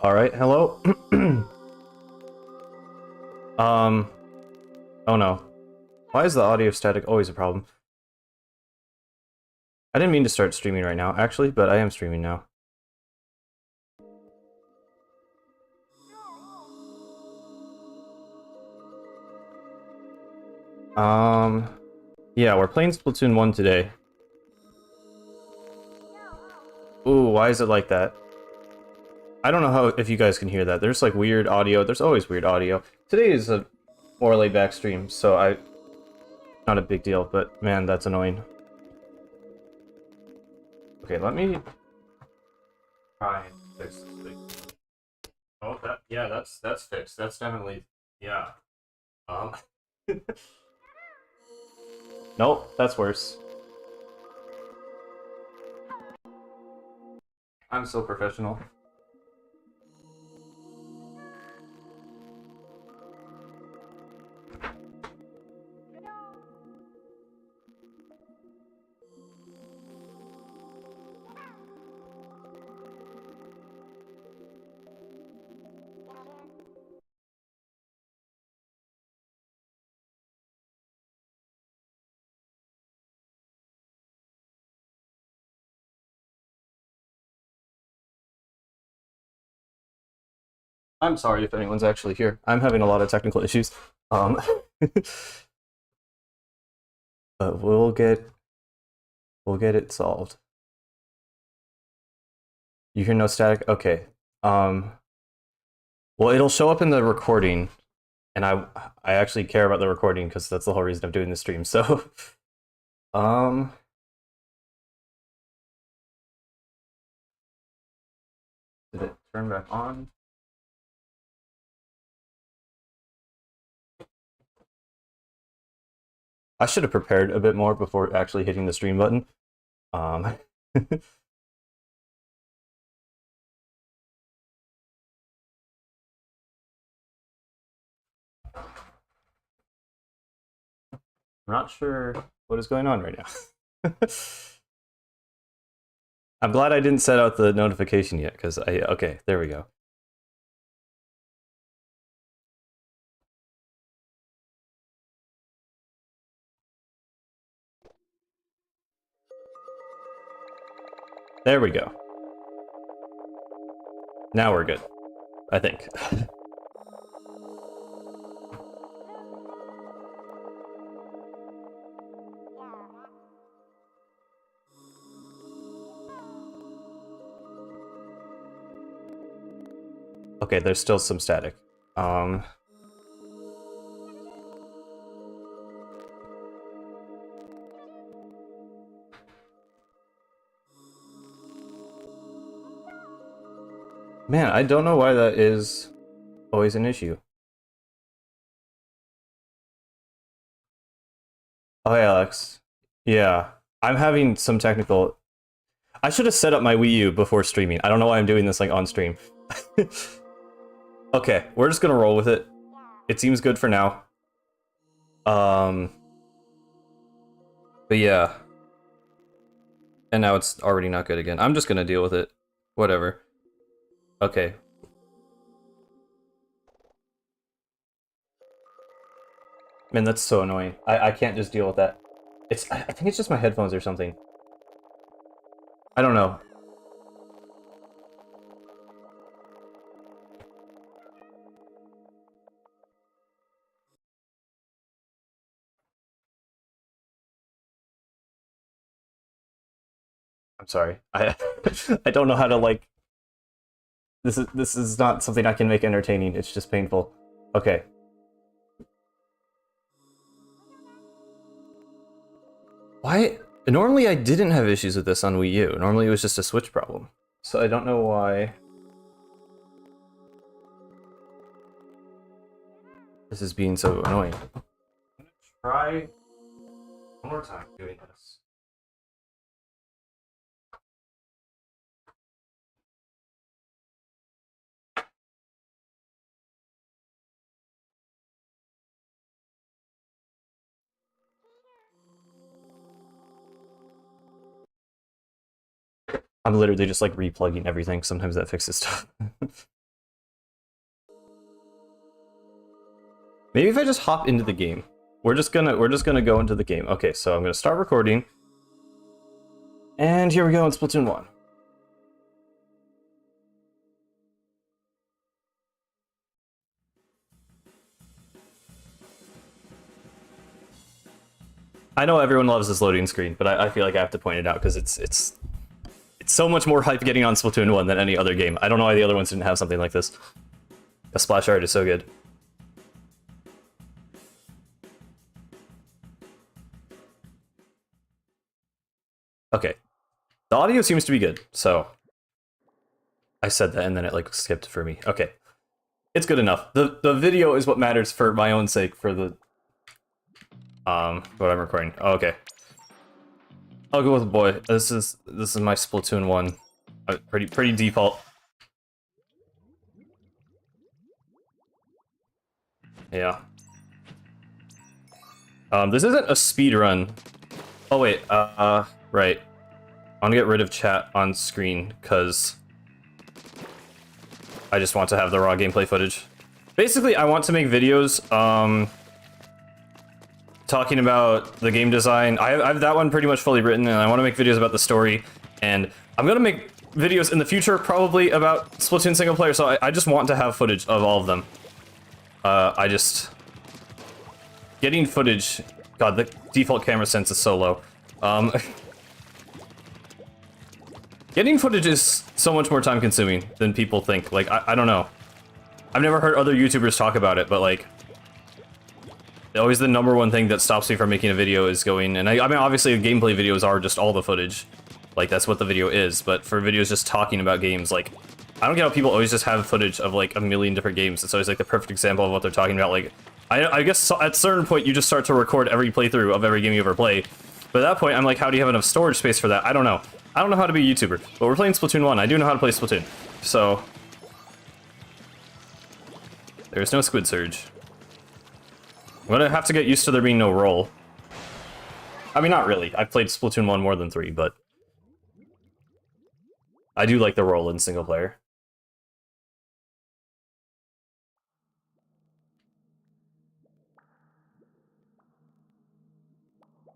All right, hello. um, oh no. Why is the audio static always a problem? I didn't mean to start streaming right now, actually, but I am streaming now. Yeah, we're playing Splatoon 1 today. Ooh, why is it like that? I don't know how if you guys can hear that. There's like weird audio. There's always weird audio. Today is a more laid back stream, so not a big deal, but man, that's annoying. Okay, let me try and fix this thing. Oh, yeah, that's fixed. That's definitely, yeah. Um, nope, that's worse. I'm so professional. I'm sorry if anyone's actually here. I'm having a lot of technical issues. Um, but we'll get it solved. You hear no static? Okay. Well, it'll show up in the recording, and I actually care about the recording because that's the whole reason I'm doing the stream. So, um, did it turn back on? I should have prepared a bit more before actually hitting the stream button. Um, I'm not sure what is going on right now. I'm glad I didn't set out the notification yet, because okay, there we go. There we go. Now we're good, I think. Okay, there's still some static. Man, I don't know why that is always an issue. Oh, hey, Alex. Yeah, I'm having some technical... I should have set up my Wii U before streaming. I don't know why I'm doing this like on stream. Okay, we're just gonna roll with it. It seems good for now. But yeah. And now it's already not good again. I'm just gonna deal with it. Whatever. Okay. Man, that's so annoying. I can't just deal with that. I think it's just my headphones or something. I don't know. I'm sorry. I don't know how to like... This is not something I can make entertaining. It's just painful. Okay. Why? Normally I didn't have issues with this on Wii U. Normally it was just a Switch problem. So I don't know why this is being so annoying. I'm gonna try one more time doing this. I'm literally just like replugging everything. Sometimes that fixes stuff. Maybe if I just hop into the game. We're just gonna go into the game. Okay, so I'm gonna start recording. And here we go in Splatoon 1. I know everyone loves this loading screen, but I feel like I have to point it out because it's so much more hype getting on Splatoon 1 than any other game. I don't know why the other ones didn't have something like this. The splash art is so good. Okay. The audio seems to be good, so I said that and then it like skipped for me. Okay. It's good enough. The video is what matters for my own sake for the what I'm recording. Oh, okay. I'll go with boy. This is my Splatoon 1. Pretty default. Yeah. This isn't a speed run. Oh wait, right. I want to get rid of chat on screen because I just want to have the raw gameplay footage. Basically, I want to make videos talking about the game design. I have that one pretty much fully written, and I want to make videos about the story. And I'm gonna make videos in the future probably about Splatoon single player. So I just want to have footage of all of them. Getting footage. God, the default camera sense is so low. Getting footage is so much more time consuming than people think. Like, I don't know. I've never heard other YouTubers talk about it, but like, always the #1 thing that stops me from making a video is going, and I mean, obviously gameplay videos are just all the footage. Like, that's what the video is, but for videos just talking about games, like, I don't get how people always just have footage of like a million different games. It's always like the perfect example of what they're talking about. Like, I guess at a certain point you just start to record every playthrough of every game you ever play. But at that point, I'm like, how do you have enough storage space for that? I don't know. I don't know how to be a YouTuber, but we're playing Splatoon 1. I do know how to play Splatoon. So there's no Squid Surge. I'm gonna have to get used to there being no roll. I mean, not really. I've played Splatoon 1 more than 3, but I do like the roll in single player.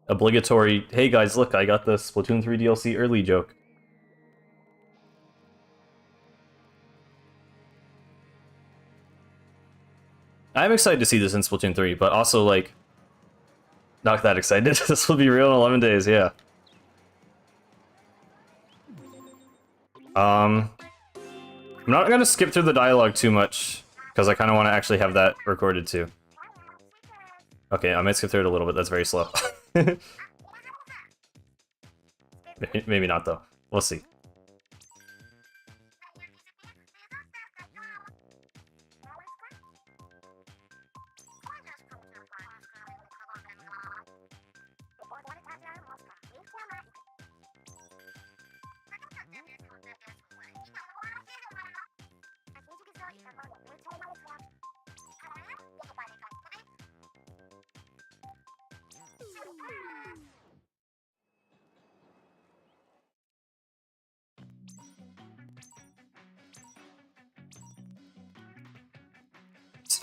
Obligatory, hey guys, look, I got the Splatoon 3 DLC early joke. I'm excited to see this in Splatoon 3, but also, like, not that excited. This will be real in 11 days, yeah. I'm not gonna skip through the dialogue too much, because I kind of want to actually have that recorded too. Okay, I might skip through it a little bit, that's very slow. Maybe not, though. We'll see.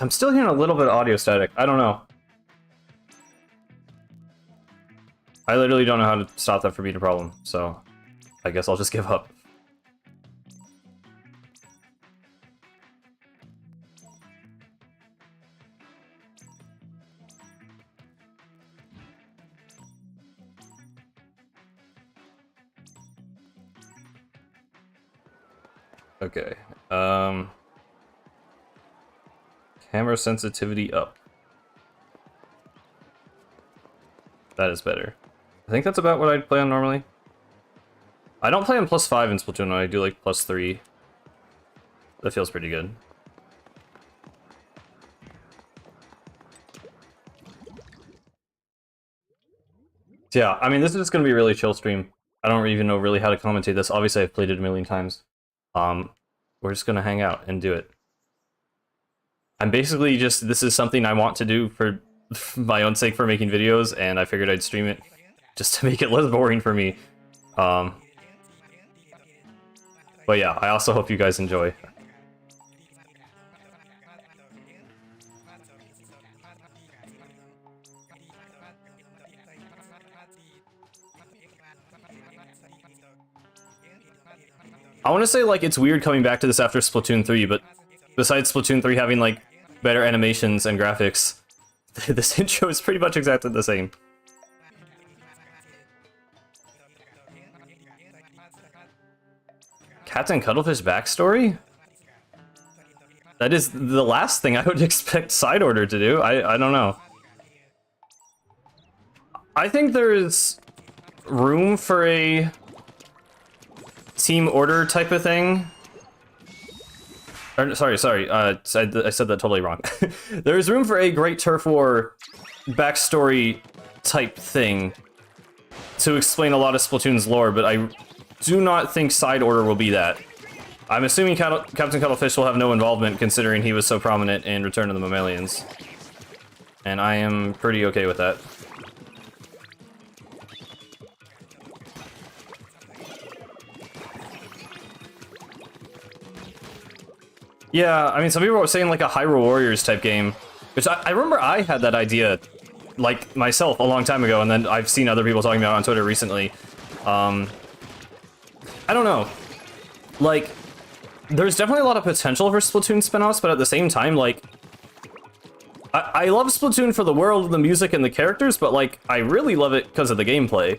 I'm still hearing a little bit of audio static. I don't know. I literally don't know how to stop that from being a problem, so I guess I'll just give up. Okay. Camera sensitivity up. That is better. I think that's about what I'd play on normally. I don't play on +5 in Splatoon, I do like +3. That feels pretty good. So yeah, I mean, this is just gonna be a really chill stream. I don't even know really how to commentate this. Obviously, I've played it a million times. We're just gonna hang out and do it. I'm basically just, this is something I want to do for my own sake for making videos, and I figured I'd stream it just to make it less boring for me. But yeah, I also hope you guys enjoy. I want to say, like, it's weird coming back to this after Splatoon 3, but besides Splatoon 3 having, like, better animations and graphics, this intro is pretty much exactly the same. Captain Cuttlefish backstory? That is the last thing I would expect Side Order to do. I don't know. I think there is room for a Team Order type of thing. Or, sorry. I said that totally wrong. There is room for a Great Turf War backstory type thing to explain a lot of Splatoon's lore, but I do not think Side Order will be that. I'm assuming Captain Cuttlefish will have no involvement, considering he was so prominent in Return of the Mammalians. And I am pretty okay with that. Yeah, I mean, some people were saying like a Hyrule Warriors type game, which I remember I had that idea, like, myself a long time ago, and then I've seen other people talking about it on Twitter recently. I don't know. Like, there's definitely a lot of potential for Splatoon spin-offs, but at the same time, like, I love Splatoon for the world, the music, and the characters, but, like, I really love it because of the gameplay.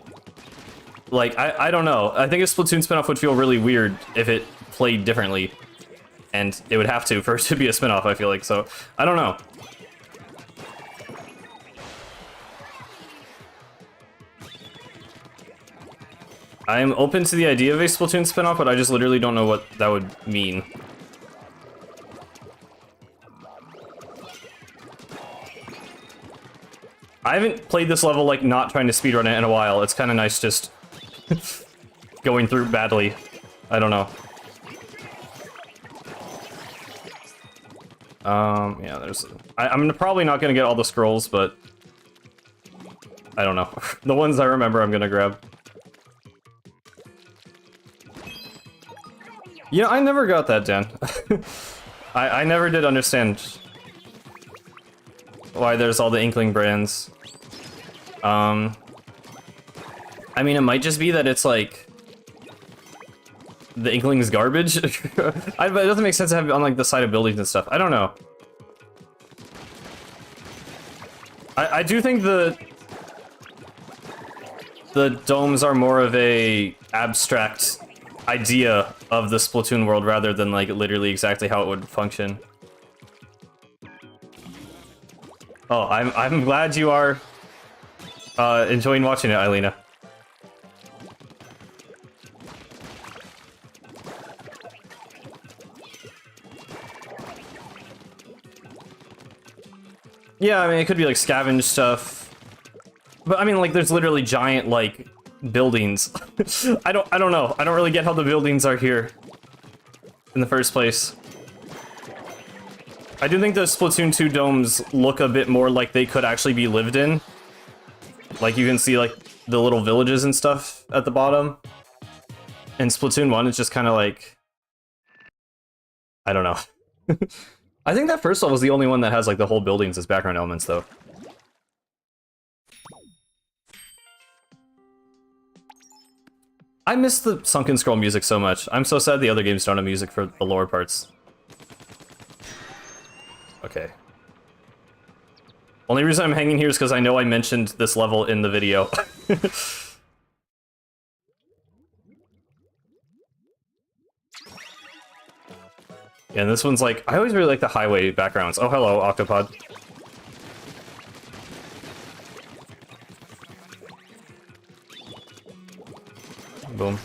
Like, I don't know. I think a Splatoon spin-off would feel really weird if it played differently. And it would have to for it to be a spin-off, I feel like, so I don't know. I am open to the idea of a Splatoon spin-off, but I just literally don't know what that would mean. I haven't played this level, like, not trying to speedrun it in a while. It's kind of nice just going through badly. I don't know. Yeah, there's... I'm probably not gonna get all the scrolls, but... I don't know. The ones I remember I'm gonna grab. You know, I never got that, Dan. I never did understand why there's all the Inkling brands. I mean, it might just be that it's like... the Inkling's garbage? But it doesn't make sense to have it on, like, the side of buildings and stuff. I don't know. I do think the domes are more of a abstract idea of the Splatoon world rather than, like, literally exactly how it would function. Oh, I'm glad you are enjoying watching it, Eilina. Yeah, I mean, it could be like scavenge stuff, but I mean, like, there's literally giant, like, buildings. I don't know. I don't really get how the buildings are here in the first place. I do think the Splatoon 2 domes look a bit more like they could actually be lived in. Like, you can see, like, the little villages and stuff at the bottom. And Splatoon 1 is just kind of like... I don't know. I think that first level is the only one that has, like, the whole buildings as background elements, though. I miss the Sunken Scroll music so much. I'm so sad the other games don't have music for the lower parts. Okay. Only reason I'm hanging here is because I know I mentioned this level in the video. Yeah, and this one's like, I always really like the highway backgrounds. Oh, hello, Octopod. Boom.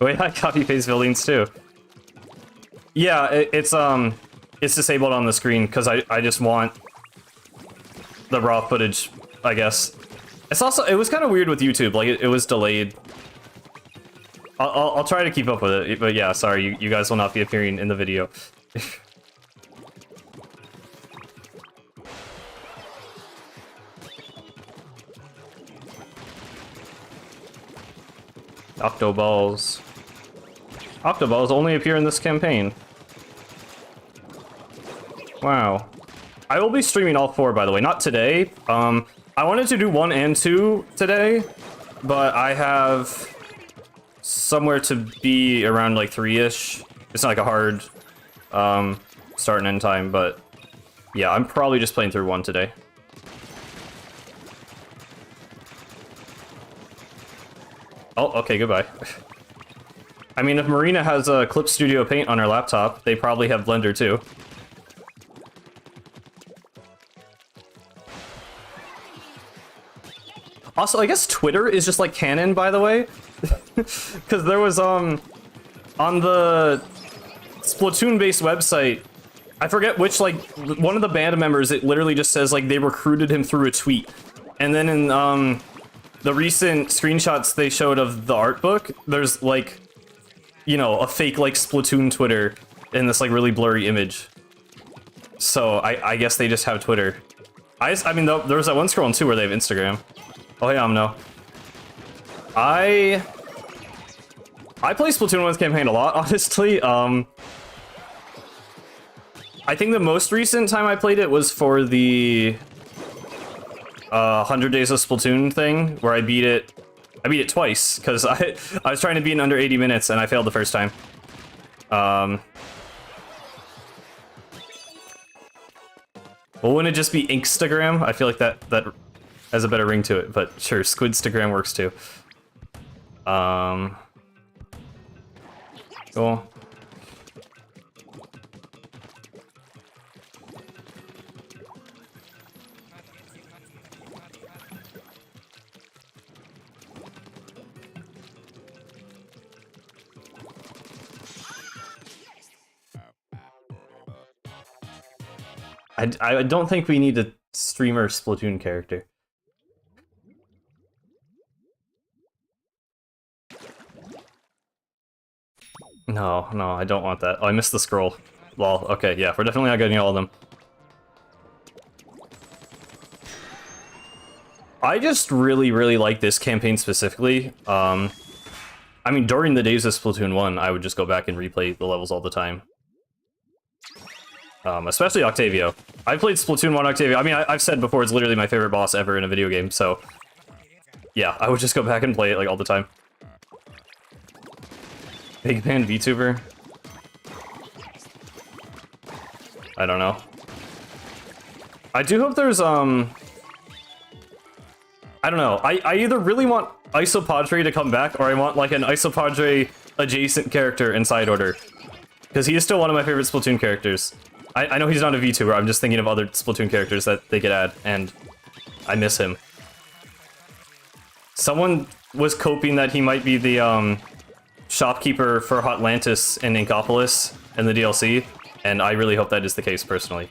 Wait, I copy-paste buildings too. Yeah, it's disabled on the screen because I just want the raw footage, I guess. It's also, it was kind of weird with YouTube, like it was delayed. I'll try to keep up with it, but yeah, sorry, you guys will not be appearing in the video. Octoballs. Octoballs only appear in this campaign. Wow. I will be streaming all 4, by the way. Not today. I wanted to do 1 and 2 today, but I have somewhere to be around like 3-ish. It's not like a hard start and end time, but yeah, I'm probably just playing through 1 today. Oh, okay, goodbye. I mean, if Marina has a Clip Studio Paint on her laptop, they probably have Blender too. Also, I guess Twitter is just like canon, by the way. Because there was, on the Splatoon-based website, I forget which, like, one of the band members, it literally just says, like, they recruited him through a tweet. And then in, the recent screenshots they showed of the art book, there's, like, you know, a fake, like, Splatoon Twitter in this, like, really blurry image. So, I guess they just have Twitter. I mean, there was that one scroll, too, where they have Instagram. Oh, yeah, no. I play Splatoon 1's campaign a lot, honestly. I think the most recent time I played it was for the 100 Days of Splatoon thing, where I beat it twice, because I was trying to beat in under 80 minutes, and I failed the first time. Well, wouldn't it just be Inkstagram? I feel like that has a better ring to it, but sure, Squidstagram works too. Cool. I don't think we need a streamer Splatoon character. No, I don't want that. Oh, I missed the scroll. Well, okay, yeah, we're definitely not getting all of them. I just really like this campaign specifically. I mean, during the days of Splatoon 1, I would just go back and replay the levels all the time. Especially Octavio. I've played Splatoon 1 Octavio. I mean, I've said before, it's literally my favorite boss ever in a video game, so... yeah, I would just go back and play it, like, all the time. Big Band VTuber? I don't know. I do hope there's, I don't know. I either really want Isopadre to come back, or I want, like, an Isopadre adjacent character in Side Order. Because he is still one of my favorite Splatoon characters. I know he's not a VTuber, I'm just thinking of other Splatoon characters that they could add, and I miss him. Someone was coping that he might be the, shopkeeper for Hotlantis in Inkopolis in the DLC, and I really hope that is the case, personally.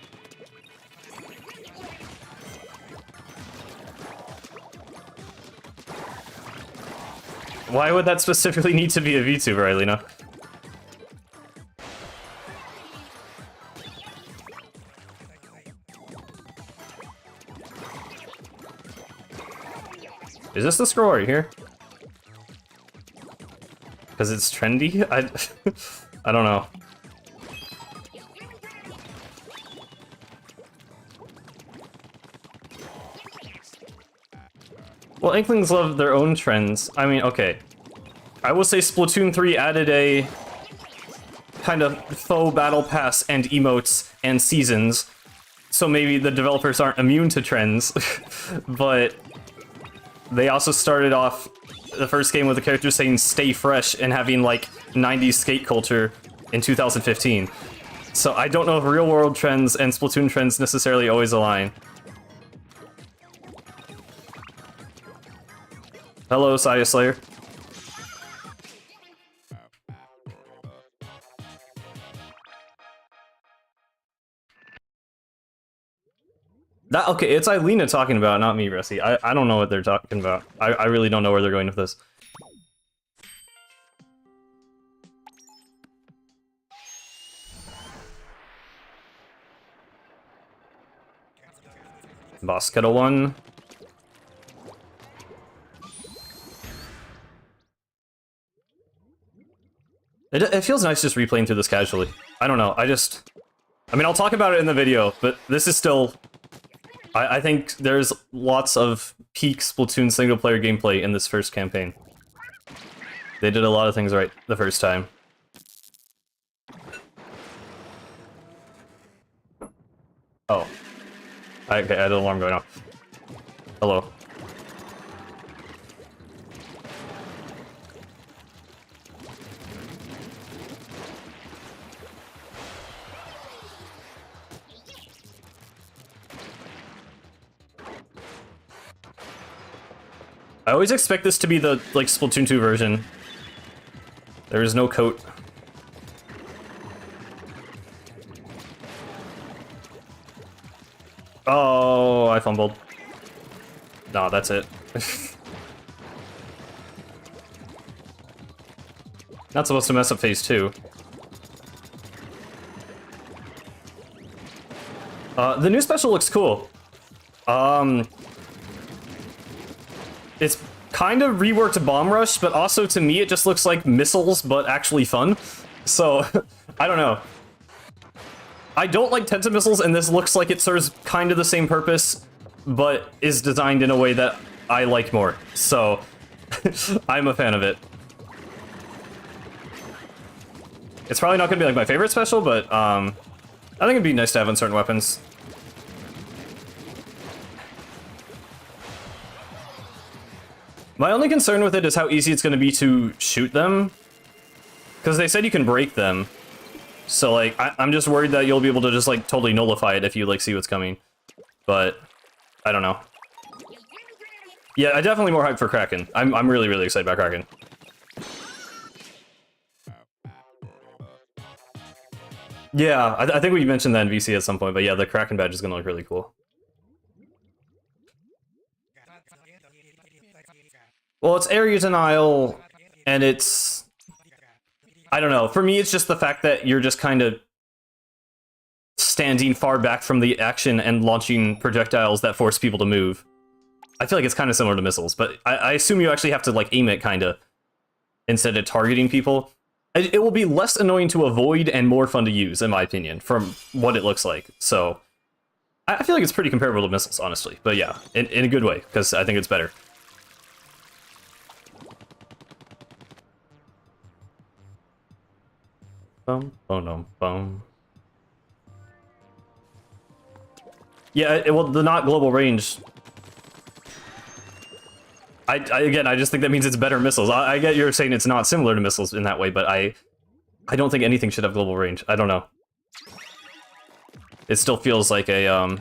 Why would that specifically need to be a VTuber, Eileena? Is this the scroll right here? Because it's trendy? I don't know. Well, Inklings love their own trends. I mean, okay. I will say Splatoon 3 added a kind of faux battle pass and emotes and seasons, so maybe the developers aren't immune to trends, but they also started off the first game with the character saying "stay fresh" and having like 90s skate culture in 2015. So I don't know if real world trends and Splatoon trends necessarily always align. Hello, Saya Slayer. Okay, it's Eileena talking about, not me, Rusty. I don't know what they're talking about. I really don't know where they're going with this. Boss Kettle 1. It feels nice just replaying through this casually. I don't know, I mean, I'll talk about it in the video, but this is still... I think there's lots of peak Splatoon single-player gameplay in this first campaign. They did a lot of things right the first time. Oh. Okay, I had an alarm going off. Hello. I always expect this to be the, like, Splatoon 2 version. There is no coat. Oh, I fumbled. Nah, that's it. Not supposed to mess up phase 2. The new special looks cool. It's kind of reworked Bomb Rush, but also to me it just looks like missiles, but actually fun. So, I don't know. I don't like Tenta missiles, and this looks like it serves kind of the same purpose, but is designed in a way that I like more. So, I'm a fan of it. It's probably not going to be like my favorite special, but I think it'd be nice to have on certain weapons. My only concern with it is how easy it's going to be to shoot them, because they said you can break them. So, like, I'm just worried that you'll be able to just, like, totally nullify it if you, like, see what's coming. But, I don't know. Yeah, I'm definitely more hyped for Kraken. I'm really, really excited about Kraken. Yeah, I think we mentioned that in VC at some point, but yeah, the Kraken badge is going to look really cool. Well, it's area denial, and it's... I don't know. For me, it's just the fact that you're just kind of standing far back from the action and launching projectiles that force people to move. I feel like it's kind of similar to missiles, but I assume you actually have to, like, aim it, kind of, instead of targeting people. It will be less annoying to avoid and more fun to use, in my opinion, from what it looks like. So, I feel like it's pretty comparable to missiles, honestly. But yeah, in a good way, because I think it's better. Bum. Yeah, well, the not global range. Again, I just think that means it's better missiles. I get you're saying it's not similar to missiles in that way, but I don't think anything should have global range. I don't know. It still feels like a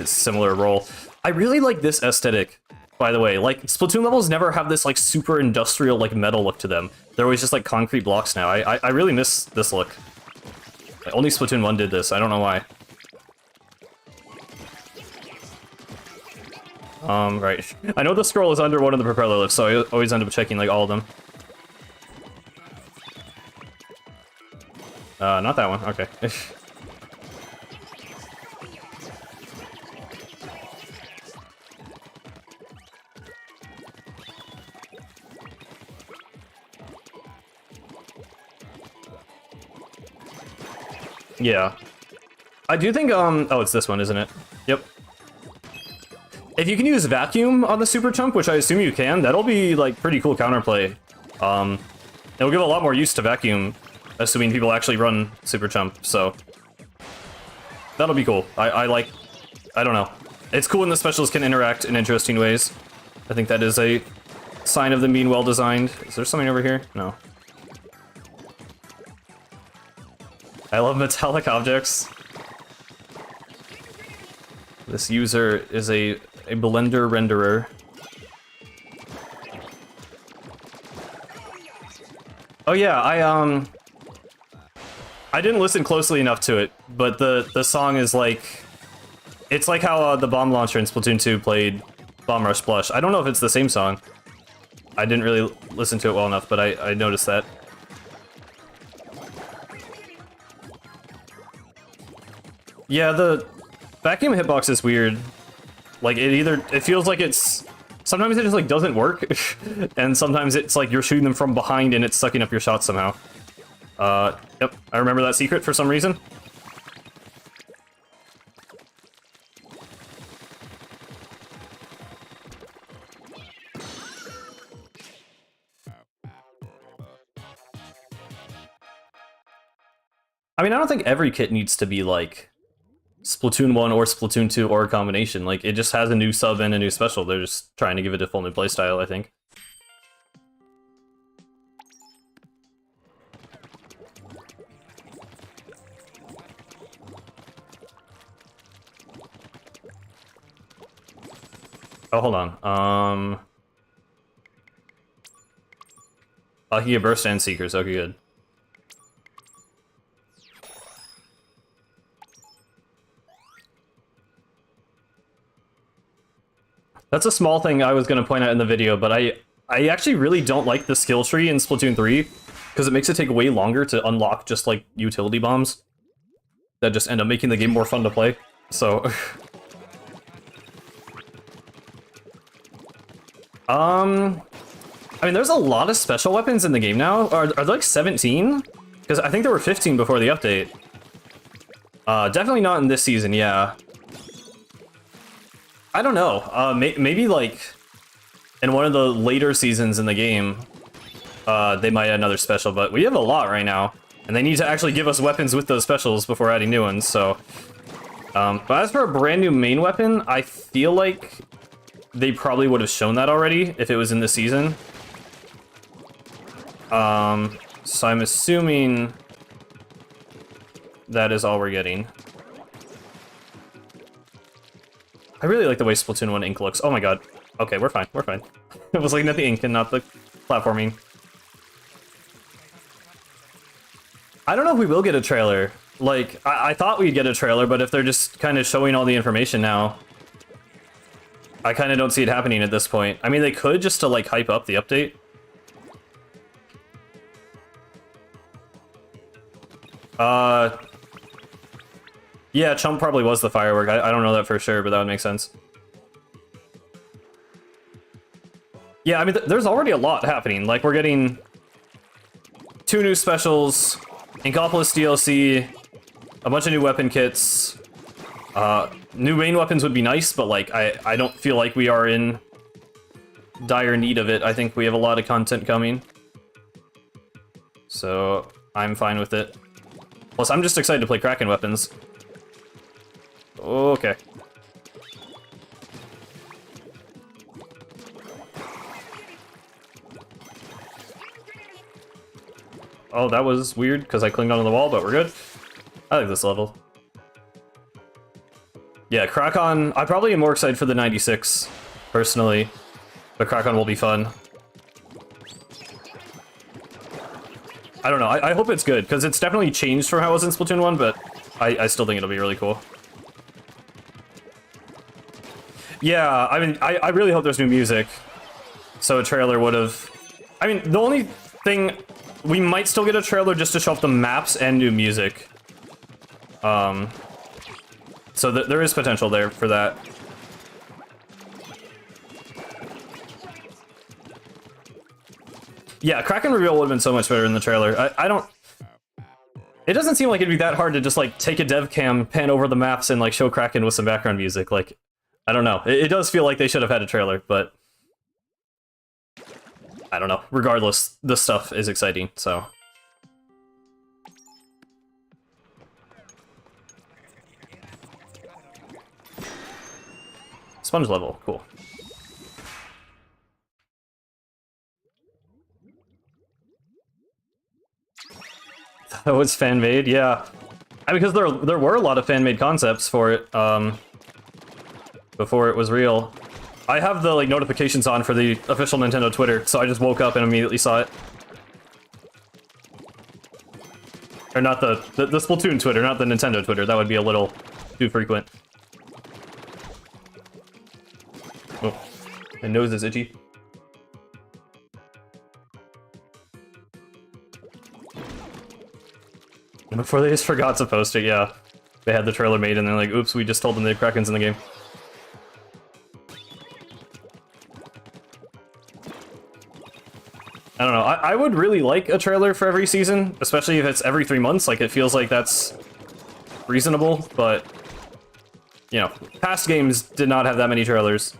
similar role. I really like this aesthetic, by the way. Like, Splatoon levels never have this, like, super industrial, like, metal look to them. They're always just, like, concrete blocks now. I really miss this look. Only Splatoon 1 did this. I don't know why. Right. I know the scroll is under one of the propeller lifts, so I always end up checking, like, all of them. Not that one. Okay. Yeah. I do think, oh, it's this one, isn't it? Yep. If you can use Vacuum on the Super Chump, which I assume you can, that'll be, like, pretty cool counterplay. It'll give a lot more use to Vacuum, assuming people actually run Super Chump, so... That'll be cool. I don't know. It's cool when the specials can interact in interesting ways. I think that is a sign of them being well-designed. Is there something over here? No. I love metallic objects. This user is a Blender renderer. Oh yeah, I didn't listen closely enough to it, but the song is like... It's like how the bomb launcher in Splatoon 2 played Bomb Rush Blush. I don't know if it's the same song. I didn't really listen to it well enough, but I noticed that. Yeah, the vacuum hitbox is weird. Like, it feels like it's... Sometimes it just, like, doesn't work, and sometimes it's like you're shooting them from behind and it's sucking up your shots somehow. Yep, I remember that secret for some reason. I mean, I don't think every kit needs to be like Splatoon 1 or Splatoon 2 or a combination. Like, it just has a new sub and a new special. They're just trying to give it a full new playstyle, I think. Oh, hold on. Oh, he get burst and seekers. Okay, good. That's a small thing I was going to point out in the video, but I actually really don't like the skill tree in Splatoon 3, because it makes it take way longer to unlock just, like, utility bombs that just end up making the game more fun to play, so... I mean, there's a lot of special weapons in the game now. Are there like 17? Because I think there were 15 before the update. Definitely not in this season, yeah. I don't know. Maybe like in one of the later seasons in the game, they might add another special, but we have a lot right now. And they need to actually give us weapons with those specials before adding new ones, so... but as for a brand new main weapon, I feel like they probably would have shown that already if it was in the season. So I'm assuming that is all we're getting. I really like the way Splatoon 1 ink looks. Oh my god. Okay, we're fine, we're fine. I was looking at the ink and not the platforming. I don't know if we will get a trailer. Like, I thought we'd get a trailer, but if they're just kind of showing all the information now, I kind of don't see it happening at this point. I mean, they could just to, like, hype up the update. Yeah, Chump probably was the firework. I don't know that for sure, but that would make sense. Yeah, I mean, there's already a lot happening. Like, we're getting 2 new specials, Inkopolis DLC, a bunch of new weapon kits. New main weapons would be nice, but, like, I don't feel like we are in dire need of it. I think we have a lot of content coming. So, I'm fine with it. Plus, I'm just excited to play Kraken weapons. Okay. Oh, that was weird, because I clinged onto the wall, but we're good. I like this level. Yeah, Krakon, I probably am more excited for the 96, personally. But Krakon will be fun. I don't know, I hope it's good, because it's definitely changed from how it was in Splatoon 1, but I still think it'll be really cool. Yeah, I mean, I really hope there's new music. So a trailer would have... I mean, the only thing... We might still get a trailer just to show off the maps and new music. So there is potential there for that. Yeah, Kraken reveal would have been so much better in the trailer. I don't... It doesn't seem like it'd be that hard to just, like, take a dev cam, pan over the maps, and, like, show Kraken with some background music. Like, I don't know. It does feel like they should have had a trailer, but... I don't know. Regardless, this stuff is exciting, so... Sponge level, cool. That was fan-made, yeah. I mean, because there were a lot of fan-made concepts for it, before it was real. I have the, like, notifications on for the official Nintendo Twitter, so I just woke up and immediately saw it. Or not the Splatoon Twitter, not the Nintendo Twitter. That would be a little too frequent. Oh, my nose is itchy. Before they just forgot to post it, yeah. They had the trailer made and they're like, oops, we just told them the Kraken's in the game. I don't know, I would really like a trailer for every season, especially if it's every 3 months, like it feels like that's reasonable, but, you know, past games did not have that many trailers,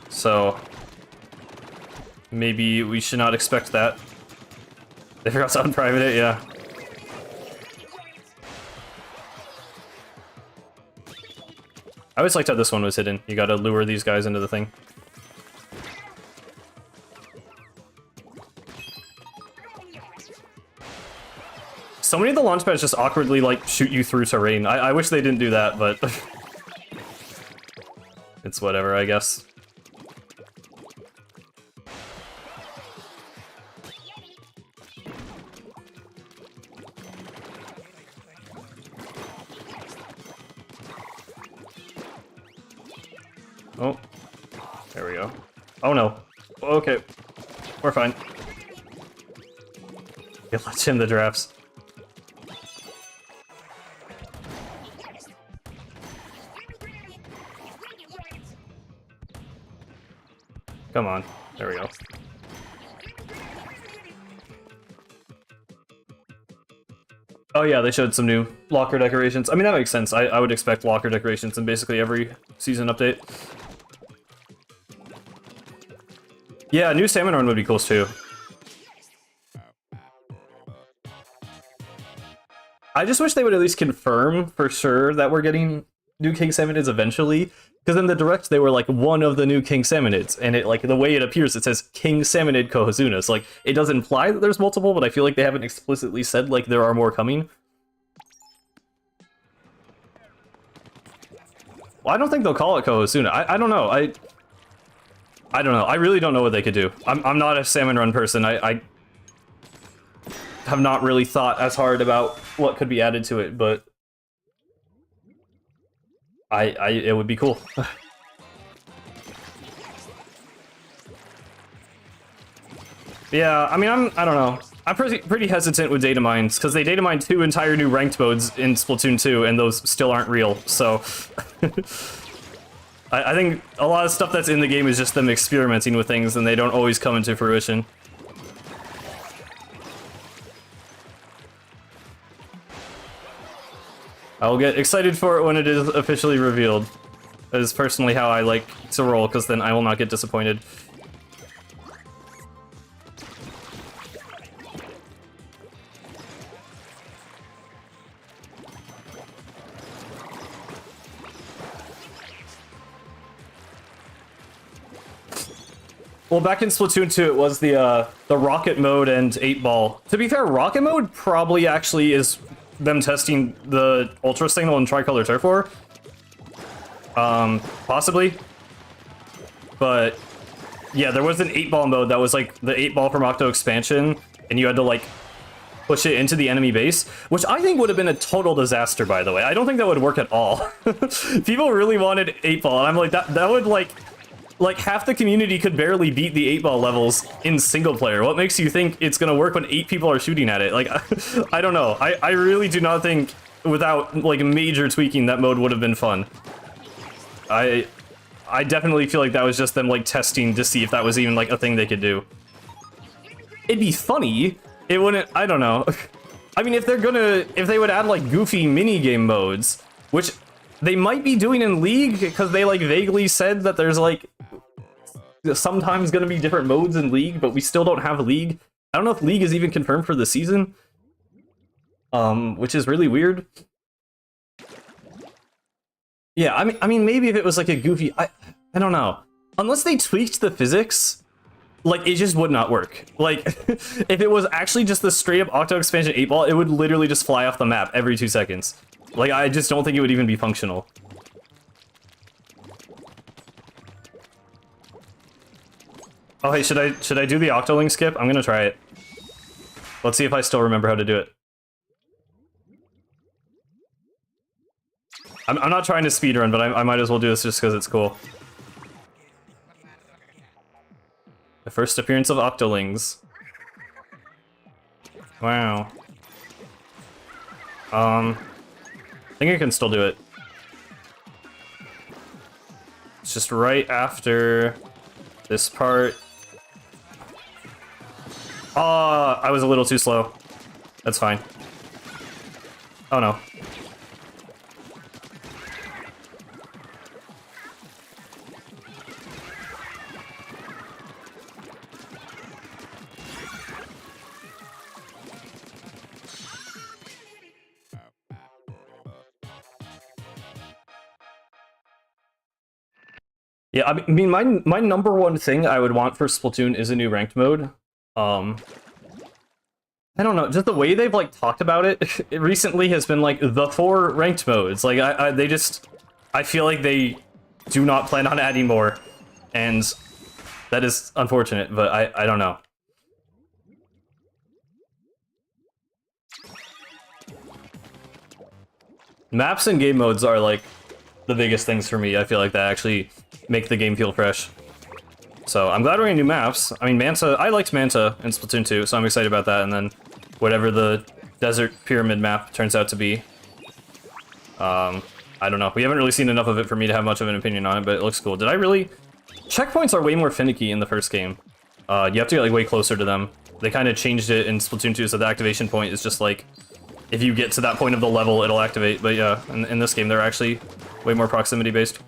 so maybe we should not expect that. They forgot to unprivate it, yeah. I always liked how this one was hidden. You gotta lure these guys into the thing. So many of the launch pads just awkwardly, like, shoot you through terrain. I wish they didn't do that, but... it's whatever, I guess. Oh. There we go. Oh no. Okay. We're fine. Yeah, let's in the drafts. Come on. There we go. Oh yeah, they showed some new locker decorations. I mean, that makes sense. I would expect locker decorations in basically every season update. Yeah, a new salmon run would be cool too. I just wish they would at least confirm for sure that we're getting new King Salmonids eventually. Because in the direct, they were like one of the new King Salmonids, and it like the way it appears, it says King Salmonid Kohazuna. So like it does imply that there's multiple, but I feel like they haven't explicitly said like there are more coming. Well, I don't think they'll call it Kohazuna. I don't know. I don't know. I really don't know what they could do. I'm not a salmon run person. I have not really thought as hard about what could be added to it, but it would be cool. Yeah, I mean, I don't know. I'm pretty hesitant with data mines, because they data mined 2 entire new ranked modes in Splatoon 2, and those still aren't real, so... I think a lot of stuff that's in the game is just them experimenting with things, and they don't always come into fruition. I'll get excited for it when it is officially revealed. That is personally how I like to roll, because then I will not get disappointed. Well, back in Splatoon 2, it was the rocket mode and 8-ball. To be fair, rocket mode probably actually is them testing the ultra signal and tricolor turf war. Possibly. But yeah, there was an 8-ball mode that was like the 8-ball from Octo expansion, and you had to like push it into the enemy base, which I think would have been a total disaster, by the way. I don't think that would work at all. People really wanted 8-ball, and I'm like, that would like half the community could barely beat the 8-ball levels in single player. What makes you think it's gonna work when 8 people are shooting at it? Like, I don't know. I really do not think without like major tweaking that mode would have been fun. I definitely feel like that was just them like testing to see if that was even like a thing they could do. It'd be funny. It wouldn't, I don't know. I mean, if they would add like goofy mini game modes, which they might be doing in League, because they like vaguely said that there's like sometimes gonna be different modes in League, but we still don't have League. I don't know if League is even confirmed for the season, which is really weird. Yeah, I mean, maybe if it was like a goofy, I don't know. Unless they tweaked the physics, like it just would not work. Like if it was actually just the straight up Octo expansion 8-ball, it would literally just fly off the map every 2 seconds. Like I just don't think it would even be functional. Oh hey, should I do the Octoling skip? I'm gonna try it. Let's see if I still remember how to do it. I'm not trying to speedrun, but I might as well do this just because it's cool. The first appearance of Octolings. Wow. I think I can still do it. It's just right after this part. I was a little too slow. That's fine. Oh no. Yeah, I mean, my number one thing I would want for Splatoon is a new ranked mode. Um, I don't know, just the way they've like talked about it, it recently has been like the 4 ranked modes. Like they just, I feel like they do not plan on adding more, and that is unfortunate. But I don't know. Maps and game modes are like the biggest things for me. I feel like that actually make the game feel fresh. So I'm glad we're getting new maps. I mean, Manta, I liked Manta in Splatoon 2, so I'm excited about that. And then whatever the desert pyramid map turns out to be. I don't know. We haven't really seen enough of it for me to have much of an opinion on it, but it looks cool. Did I really... Checkpoints are way more finicky in the first game. You have to get like way closer to them. They kind of changed it in Splatoon 2, so the activation point is just like, if you get to that point of the level, it'll activate. But yeah, in this game, they're actually way more proximity based.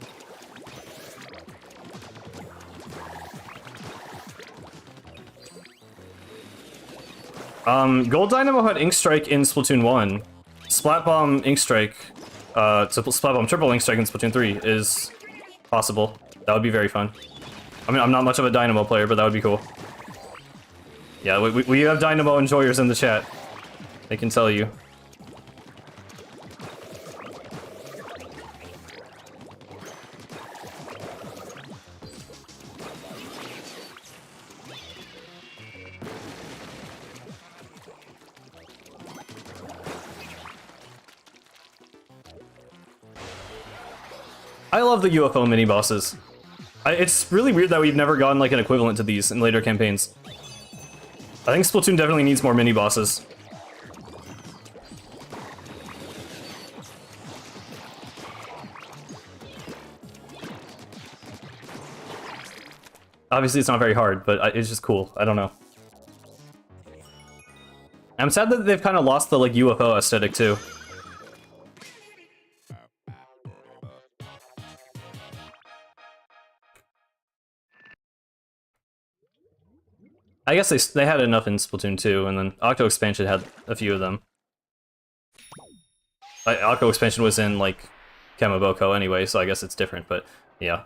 Gold Dynamo had Ink Strike in Splatoon 1. Splat Bomb Ink Strike, Splat Bomb Triple Ink Strike in Splatoon 3 is possible. That would be very fun. I mean, I'm not much of a Dynamo player, but that would be cool. Yeah, we have Dynamo enjoyers in the chat. They can tell you. I love the UFO mini-bosses. It's really weird that we've never gotten like an equivalent to these in later campaigns. I think Splatoon definitely needs more mini-bosses. Obviously it's not very hard, but it's just cool. I don't know. I'm sad that they've kind of lost the like UFO aesthetic too. I guess they had enough in Splatoon 2, and then Octo Expansion had a few of them. Octo Expansion was in, like, Kamaboko anyway, so I guess it's different, but yeah.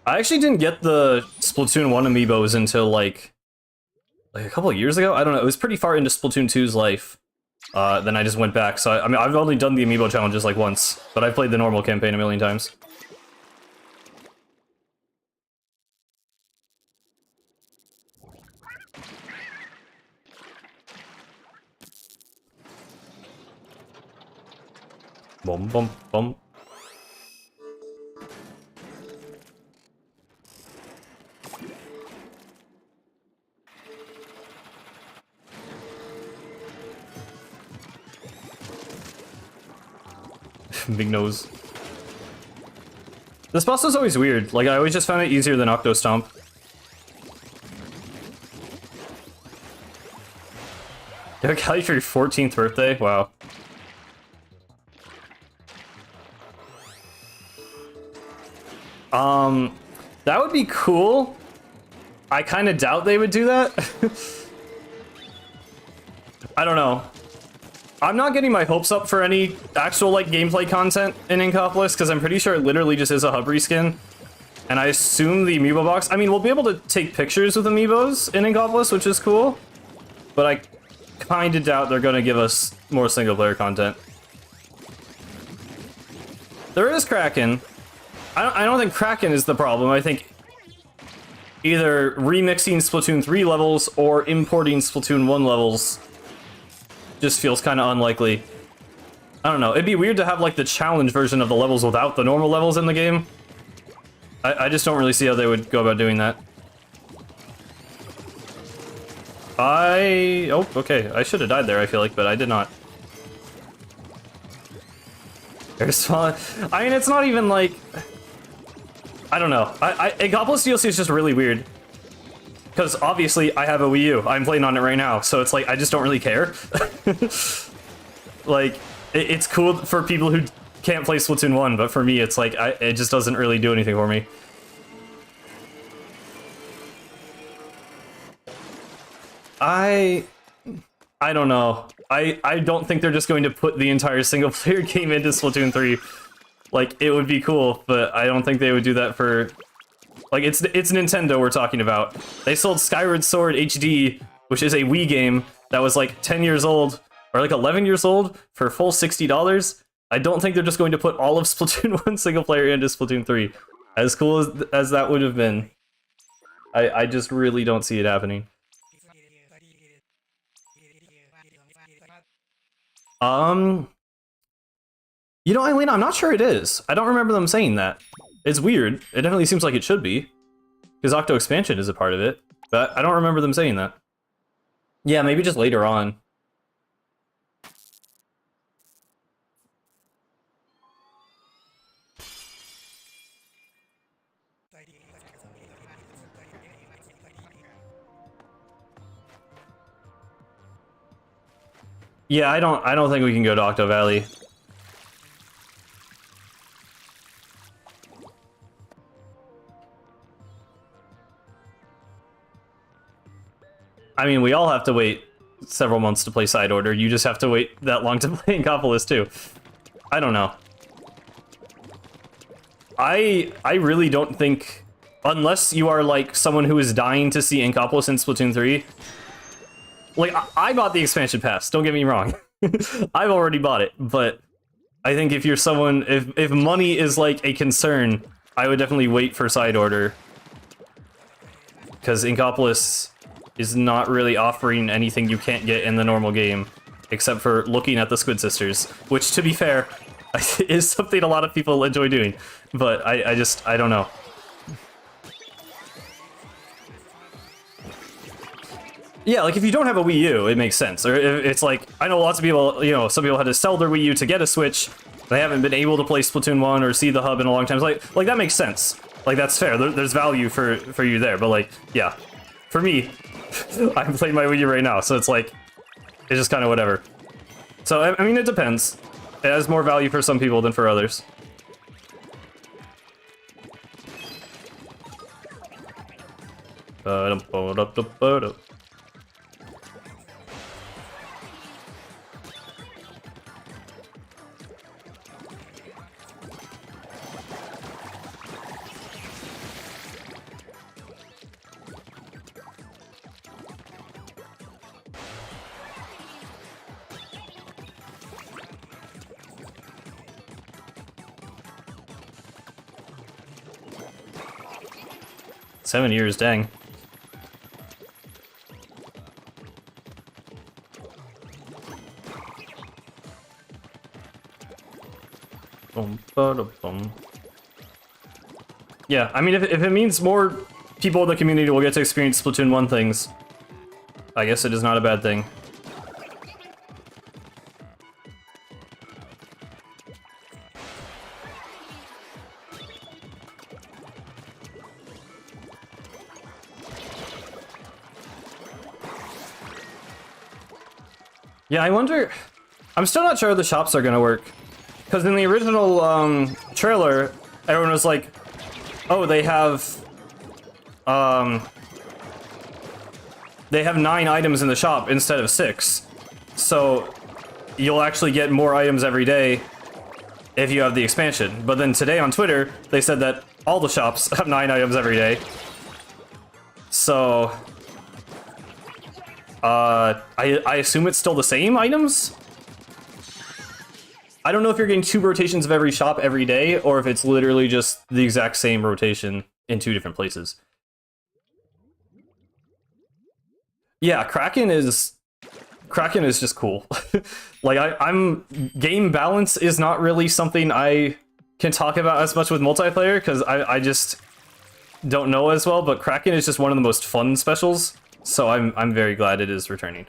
I actually didn't get the Splatoon 1 amiibos until, like a couple of years ago? I don't know, it was pretty far into Splatoon 2's life. Then I just went back, so I mean, I've only done the amiibo challenges, like, once, but I've played the normal campaign a million times. Bum bum bum. Big nose. This boss is always weird. Like, I always just found it easier than Octo Stomp. Derek Kelly for your 14th birthday? Wow. That would be cool. I kind of doubt they would do that. I don't know. I'm not getting my hopes up for any actual, like, gameplay content in Inkopolis, because I'm pretty sure it literally just is a hub reskin. And I assume the amiibo box... I mean, we'll be able to take pictures with amiibos in Inkopolis, which is cool. But I kind of doubt they're going to give us more single-player content. There is Kraken. I don't think Kraken is the problem. I think either remixing Splatoon 3 levels or importing Splatoon 1 levels just feels kind of unlikely. I don't know. It'd be weird to have, like, the challenge version of the levels without the normal levels in the game. I just don't really see how they would go about doing that. Oh, okay. I should have died there, I feel like, but I did not. There's fun. I mean, it's not even, like... I don't know. Inkopolis DLC is just really weird. Because obviously I have a Wii U. I'm playing on it right now, so it's like I just don't really care. Like, it's cool for people who can't play Splatoon 1, but for me it's like, it just doesn't really do anything for me. I I don't know. I don't think they're just going to put the entire single-player game into Splatoon 3. Like, it would be cool, but I don't think they would do that for... Like, it's Nintendo we're talking about. They sold Skyward Sword HD, which is a Wii game that was like 10 years old, or like 11 years old, for full $60. I don't think they're just going to put all of Splatoon 1 single-player into Splatoon 3. As cool as that would have been. I just really don't see it happening. You know, Eileen, I'm not sure it is. I don't remember them saying that. It's weird. It definitely seems like it should be. Because Octo Expansion is a part of it. But I don't remember them saying that. Yeah, maybe just later on. Yeah, I don't think we can go to Octo Valley. I mean, we all have to wait several months to play Side Order. You just have to wait that long to play Inkopolis too. I don't know. I really don't think, unless you are like someone who is dying to see Inkopolis in Splatoon 3. Like, I bought the expansion pass, don't get me wrong. I've already bought it, but I think if you're someone, if money is like a concern, I would definitely wait for Side Order. Because Inkopolis is not really offering anything you can't get in the normal game, except for looking at the Squid Sisters, which, to be fair, is something a lot of people enjoy doing. But I don't know. Yeah, like, if you don't have a Wii U, it makes sense. Or it's like, I know lots of people, you know, some people had to sell their Wii U to get a Switch. They haven't been able to play Splatoon 1 or see the hub in a long time. It's like that makes sense. Like, that's fair. There's value for you there. But, like, yeah. For me, I'm playing my Wii U right now, so it's like, it's just kind of whatever. So, I mean, it depends. It has more value for some people than for others. Ba-dum-ba-dum-ba-dum. 7 years, dang. Boom, ba-da-bum. Yeah, I mean, if it means more people in the community will get to experience Splatoon 1 things, I guess it is not a bad thing. Yeah, I wonder... I'm still not sure how the shops are gonna work. Because in the original trailer, everyone was like, oh, they have 9 items in the shop instead of 6. So you'll actually get more items every day if you have the expansion. But then today on Twitter, they said that all the shops have 9 items every day. So... I assume it's still the same items? I don't know if you're getting 2 rotations of every shop every day, or if it's literally just the exact same rotation in 2 different places. Yeah, Kraken is just cool. Like, game balance is not really something I can talk about as much with multiplayer, because I just don't know as well, but Kraken is just one of the most fun specials. So I'm very glad it is returning.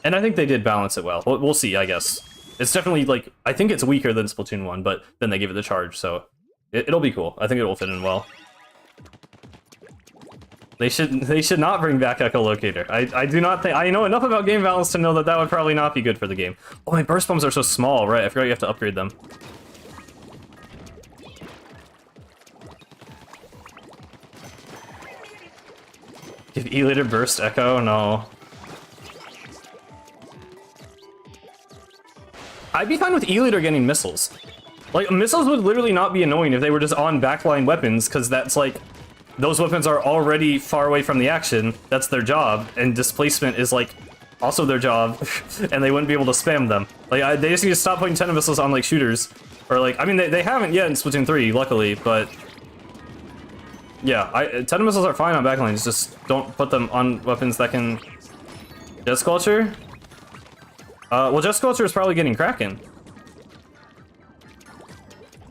And I think they did balance it well. We'll see, I guess. It's definitely, like, I think it's weaker than Splatoon 1, but then they give it the charge, so it'll be cool. I think it will fit in well. They should not bring back Echolocator. I do not think... I know enough about game balance to know that that would probably not be good for the game. Oh, my burst bombs are so small, right? I forgot you have to upgrade them. Give E-Liter burst echo? No. I'd be fine with E-Liter getting missiles. Like, missiles would literally not be annoying if they were just on backline weapons, because that's like, those weapons are already far away from the action. That's their job, and displacement is like also their job, and they wouldn't be able to spam them. Like, they just need to stop putting tentacle missiles on like shooters, or like, I mean, they haven't yet in Splatoon 3, luckily, but yeah, tentacle missiles are fine on backlines. Just don't put them on weapons that can Jet Squelcher. Well, Jet Squelcher is probably getting Kraken.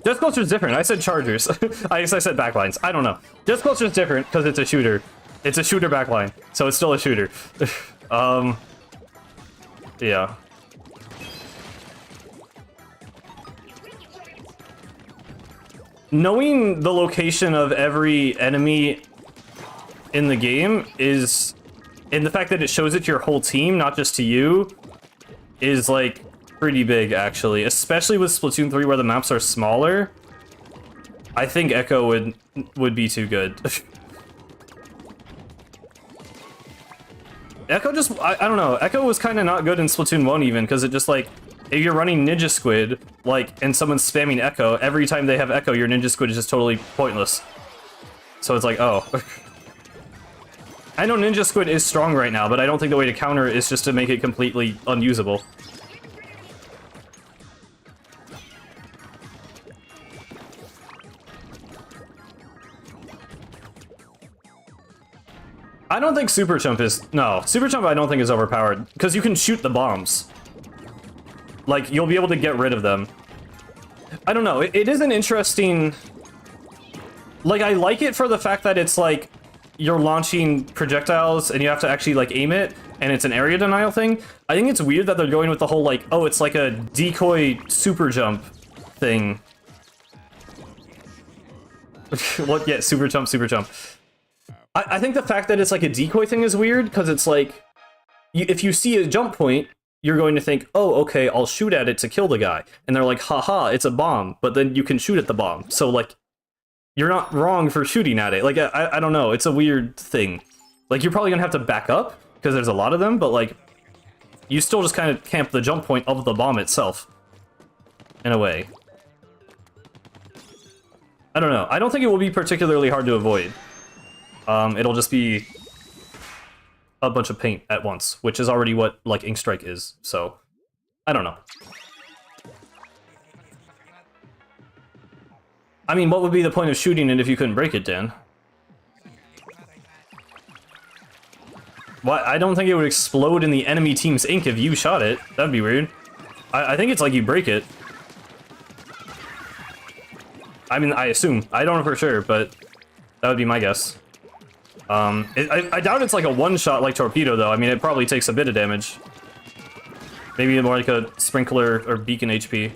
Jet Squelcher is different. I said chargers. I guess I said backlines. I don't know. Jet Squelcher is different because it's a shooter. It's a shooter backline, so it's still a shooter. Yeah. Knowing the location of every enemy in the game is, and the fact that it shows it to your whole team, not just to you, is like pretty big, actually. Especially with Splatoon 3 where the maps are smaller. I think Echo would be too good. Echo just, I don't know, Echo was kind of not good in Splatoon 1 even, because it just like, if you're running Ninja Squid, like, and someone's spamming Echo, every time they have Echo, your Ninja Squid is just totally pointless. So it's like, oh. I know Ninja Squid is strong right now, but I don't think the way to counter it is just to make it completely unusable. I don't think Super Chump is... No, Super Chump I don't think is overpowered, because you can shoot the bombs. Like, you'll be able to get rid of them. I don't know, it is an interesting... Like, I like it for the fact that it's like, you're launching projectiles and you have to actually, like, aim it, and it's an area denial thing. I think it's weird that they're going with the whole, like, oh, it's like a decoy super jump thing. What? Yeah, super jump, super jump. I think the fact that it's like a decoy thing is weird, because it's like, if you see a jump point, you're going to think, oh, okay, I'll shoot at it to kill the guy. And they're like, haha, it's a bomb, but then you can shoot at the bomb. So, like, you're not wrong for shooting at it. Like, I don't know, it's a weird thing. Like, you're probably gonna have to back up, because there's a lot of them, but, like, you still just kind of camp the jump point of the bomb itself. In a way. I don't know. I don't think it will be particularly hard to avoid. It'll just be a bunch of paint at once, which is already what, like, Ink Strike is, so I don't know. I mean, what would be the point of shooting it if you couldn't break it, Dan? Why? I don't think it would explode in the enemy team's ink if you shot it. That'd be weird. I think it's like you break it. I mean, I assume. I don't know for sure, but that would be my guess. I doubt it's like a one-shot like Torpedo, though. I mean, it probably takes a bit of damage. Maybe more like a Sprinkler or Beacon HP.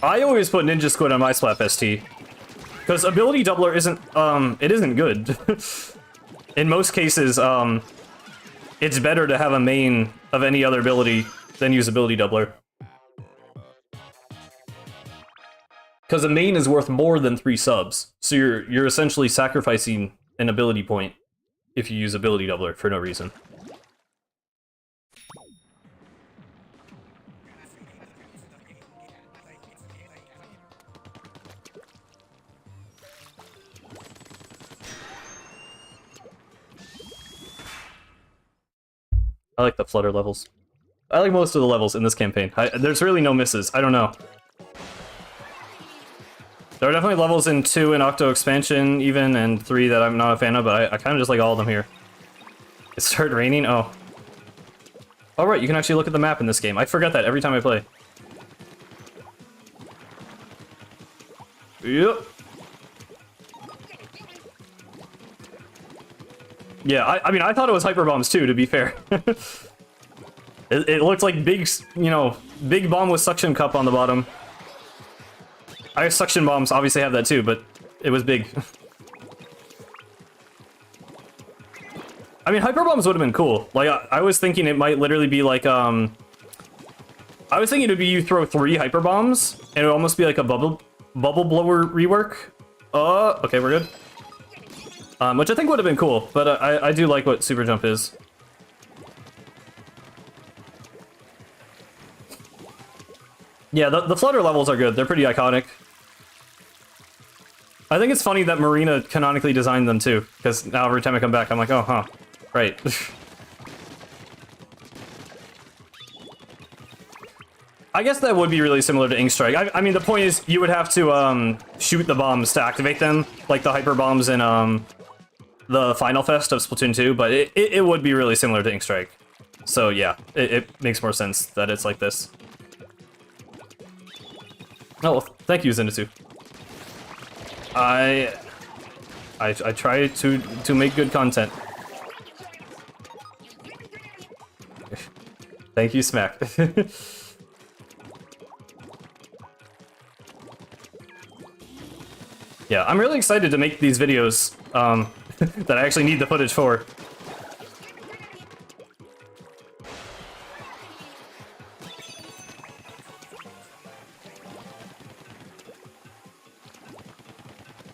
I always put Ninja Squid on my Slap ST. Because ability doubler isn't, it isn't good. In most cases, it's better to have a main of any other ability than use ability doubler. Because a main is worth more than 3 subs, so you're essentially sacrificing an ability point if you use ability doubler for no reason. I like the flutter levels. I like most of the levels in this campaign. There's really no misses. I don't know. There are definitely levels in 2 and Octo Expansion, even, and 3 that I'm not a fan of, but I kind of just like all of them here. It started raining? Oh. Oh, right, you can actually look at the map in this game. I forget that every time I play. Yep. Yeah, I mean, I thought it was Hyper Bombs too, to be fair. It looked like big, you know, big bomb with suction cup on the bottom. I guess suction bombs obviously have that too, but it was big. I mean, Hyper Bombs would have been cool. Like, I was thinking it might literally be like, I was thinking it'd be you throw 3 hyper bombs, and it would almost be like a bubble blower rework. Okay, we're good. Which I think would have been cool, but I do like what super jump is. Yeah, the flutter levels are good. They're pretty iconic. I think it's funny that Marina canonically designed them too, because now every time I come back, I'm like, oh, huh, right. I guess that would be really similar to Ink Strike. I mean, the point is, you would have to shoot the bombs to activate them, like the hyper bombs in the Final Fest of Splatoon 2, but it would be really similar to Ink Strike. So yeah, it makes more sense that it's like this. Oh, well, thank you, Zenitsu. I try to make good content. Thank you, Smack. Yeah, I'm really excited to make these videos that I actually need the footage for.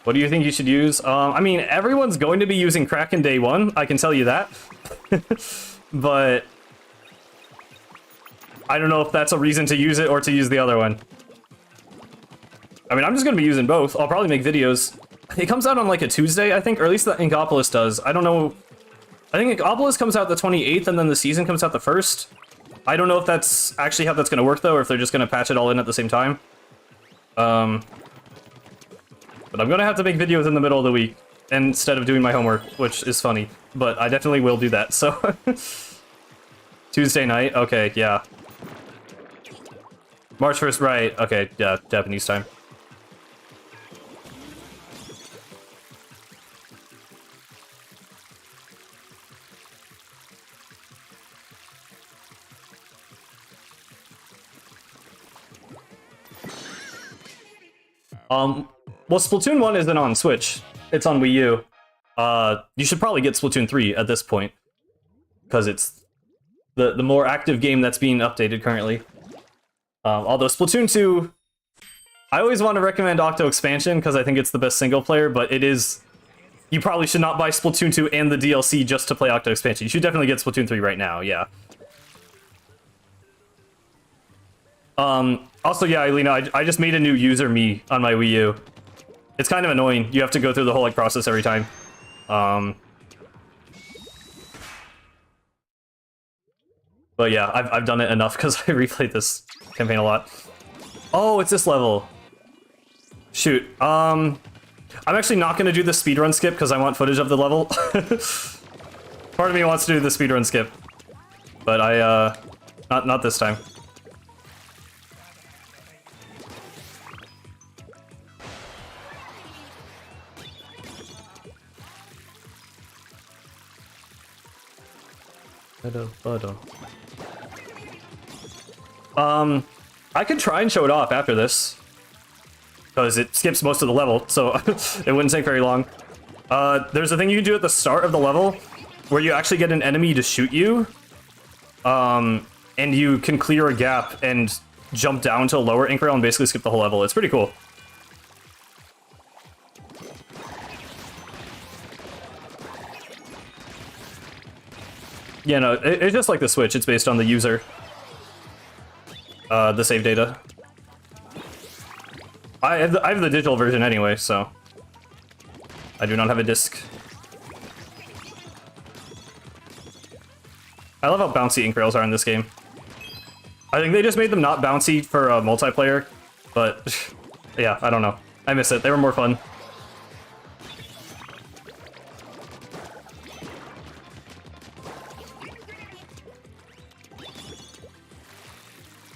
What do you think you should use? I mean, everyone's going to be using Kraken day 1, I can tell you that. But I don't know if that's a reason to use it or to use the other one. I mean, I'm just going to be using both. I'll probably make videos. It comes out on like a Tuesday, I think, or at least the Inkopolis does. I don't know. I think Inkopolis comes out the 28th and then the season comes out the 1st. I don't know if that's actually how that's going to work, though, or if they're just going to patch it all in at the same time. But I'm going to have to make videos in the middle of the week instead of doing my homework, which is funny. But I definitely will do that, so... Tuesday night? Okay, yeah. March 1st, right. Okay, yeah, Japanese time. Well, Splatoon 1 isn't on Switch. It's on Wii U. You should probably get Splatoon 3 at this point, because it's the more active game that's being updated currently. Although Splatoon 2, I always want to recommend Octo Expansion, because I think it's the best single player, but it is... You probably should not buy Splatoon 2 and the DLC just to play Octo Expansion. You should definitely get Splatoon 3 right now, yeah. Also, yeah, Elena, I just made a new user me on my Wii U. It's kind of annoying. You have to go through the whole, like, process every time. But yeah, I've done it enough because I replayed this campaign a lot. Oh, it's this level. Shoot. I'm actually not going to do the speedrun skip because I want footage of the level. Part of me wants to do the speedrun skip. But not this time. I could try and show it off after this, because it skips most of the level, so it wouldn't take very long. There's a thing you can do at the start of the level, where you actually get an enemy to shoot you, and you can clear a gap and jump down to a lower ink rail and basically skip the whole level. It's pretty cool. Yeah, no, it's just like the Switch. It's based on the user. The save data. I have the digital version anyway, so... I do not have a disc. I love how bouncy ink rails are in this game. I think they just made them not bouncy for multiplayer, but... yeah, I don't know. I miss it. They were more fun.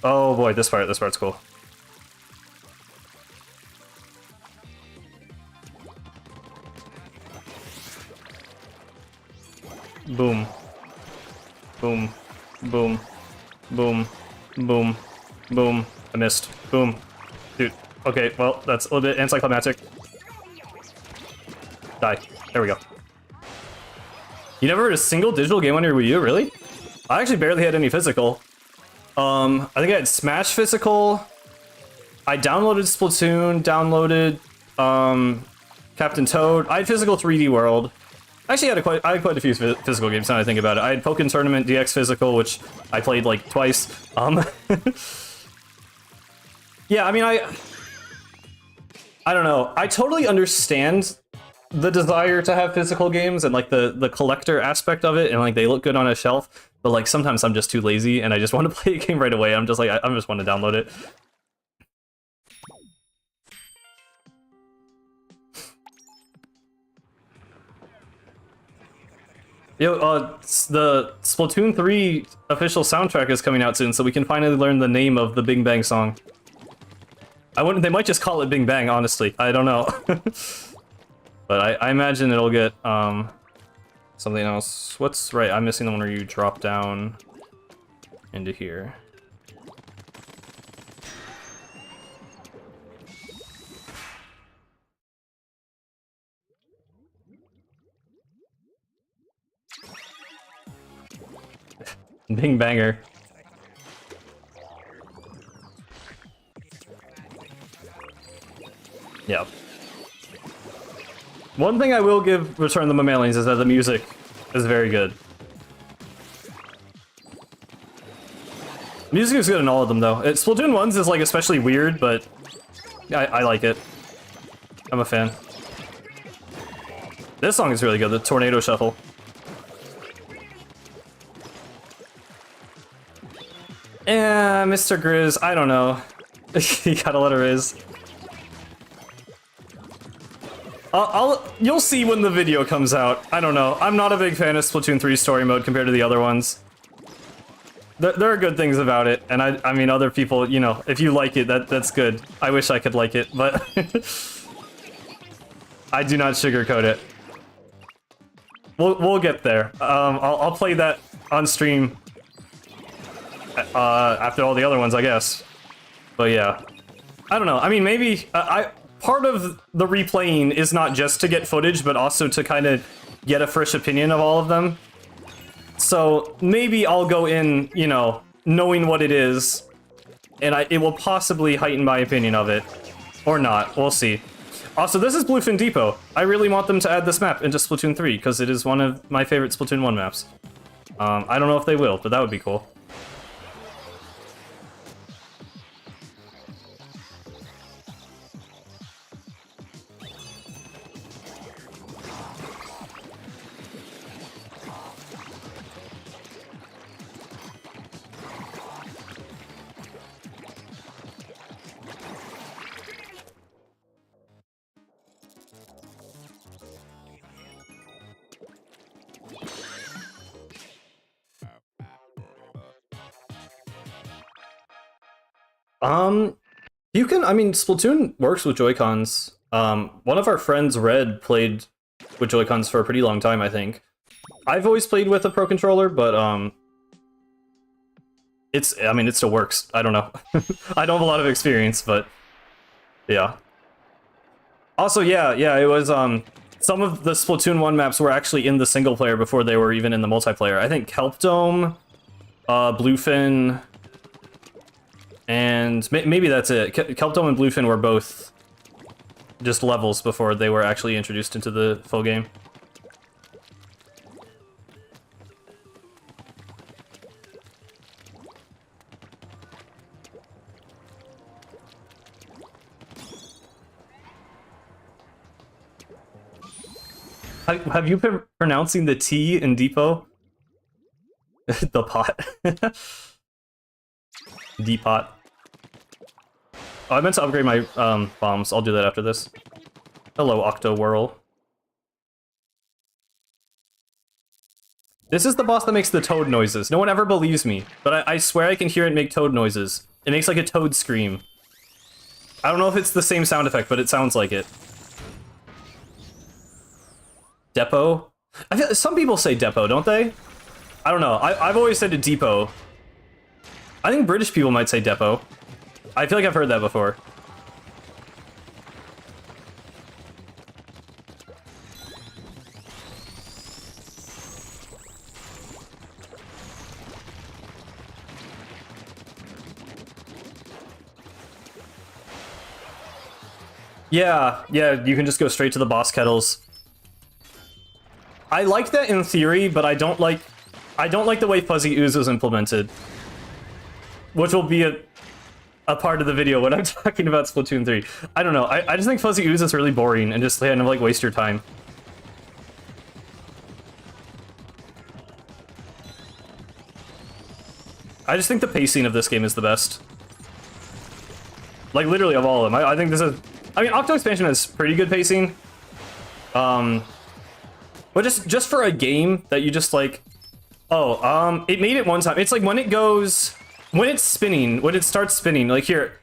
Oh boy, this part's cool. Boom. Boom. Boom. Boom. Boom. Boom. I missed. Boom. Dude. Okay, well, that's a little bit anticlimactic. Die. There we go. You never heard a single digital game on your Wii U, really? I actually barely had any physical. I think I had Smash Physical. I downloaded Splatoon, downloaded Captain Toad. I had Physical 3D World. Actually, I had quite a few physical games now I think about it. I had Pokken Tournament DX Physical, which I played like twice. Yeah, I mean, I don't know. I totally understand the desire to have physical games and like the collector aspect of it, and like they look good on a shelf. But like sometimes I'm just too lazy and I just want to play a game right away. I'm just like I just want to download it. Yo, the Splatoon 3 official soundtrack is coming out soon, so we can finally learn the name of the Bing Bang song. They might just call it Bing Bang, honestly. I don't know. But I imagine it'll get, something else. What's, right, I'm missing the one where you drop down into here. Bing Banger. Yep. One thing I will give Return of the Mammalians is that the music is very good. Music is good in all of them, though. Splatoon 1's is, like, especially weird, but I like it. I'm a fan. This song is really good, the Tornado Shuffle. Yeah, Mr. Grizz, I don't know. You gotta let her riz. You'll see when the video comes out. I don't know. I'm not a big fan of Splatoon 3 story mode compared to the other ones. There are good things about it, and I mean, other people, you know, if you like it, that's good. I wish I could like it, but I do not sugarcoat it. We'll get there. I'll play that on stream after all the other ones, I guess. But yeah, I don't know. I mean, maybe part of the replaying is not just to get footage, but also to kind of get a fresh opinion of all of them. So maybe I'll go in, you know, knowing what it is, and it will possibly heighten my opinion of it. Or not. We'll see. Also, this is Bluefin Depot. I really want them to add this map into Splatoon 3, because it is one of my favorite Splatoon 1 maps. I don't know if they will, but that would be cool. You can, I mean, Splatoon works with Joy-Cons. One of our friends, Red, played with Joy-Cons for a pretty long time, I think. I've always played with a Pro Controller, but, I mean, it still works. I don't know. I don't have a lot of experience, but, yeah. Also, yeah, it was, some of the Splatoon 1 maps were actually in the single player before they were even in the multiplayer. I think Kelp Dome, Bluefin, and maybe that's it. Kelp Dome and Bluefin were both just levels before they were actually introduced into the full game. Have you been pronouncing the T in Depot? The pot. Depot. Oh, I meant to upgrade my bombs. I'll do that after this. Hello, Octo Whirl. This is the boss that makes the toad noises. No one ever believes me, but I swear I can hear it make toad noises. It makes like a toad scream. I don't know if it's the same sound effect, but it sounds like it. Depot? I feel, some people say depot, don't they? I don't know. I've always said a depot. I think British people might say depot. I feel like I've heard that before. Yeah, yeah, you can just go straight to the boss kettles. I like that in theory, but I don't like the way Fuzzy Ooze is implemented. Which will be a part of the video when I'm talking about Splatoon 3. I don't know, I just think Fuzzy Ooze is really boring and just kind of like waste your time. I just think the pacing of this game is the best. Like, literally of all of them. I think this is... I mean, Octo Expansion has pretty good pacing. But just for a game that you just, like... Oh, it made it one time. It's like when it goes... When it's spinning, when it starts spinning, like here...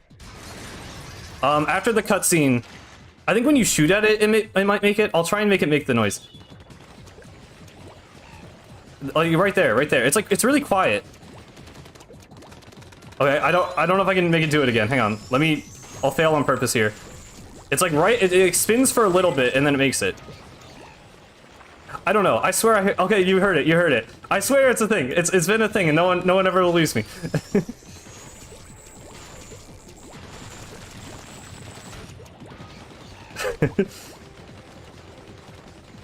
after the cutscene... I think when you shoot at it, it might make it. I'll try and make it make the noise. Like, right there, right there. It's like, it's really quiet. Okay, I don't know if I can make it do it again. Hang on. I'll fail on purpose here. It's like it spins for a little bit and then it makes it. I don't know. I swear okay, you heard it. I swear it's a thing. It's been a thing and no one ever believes me.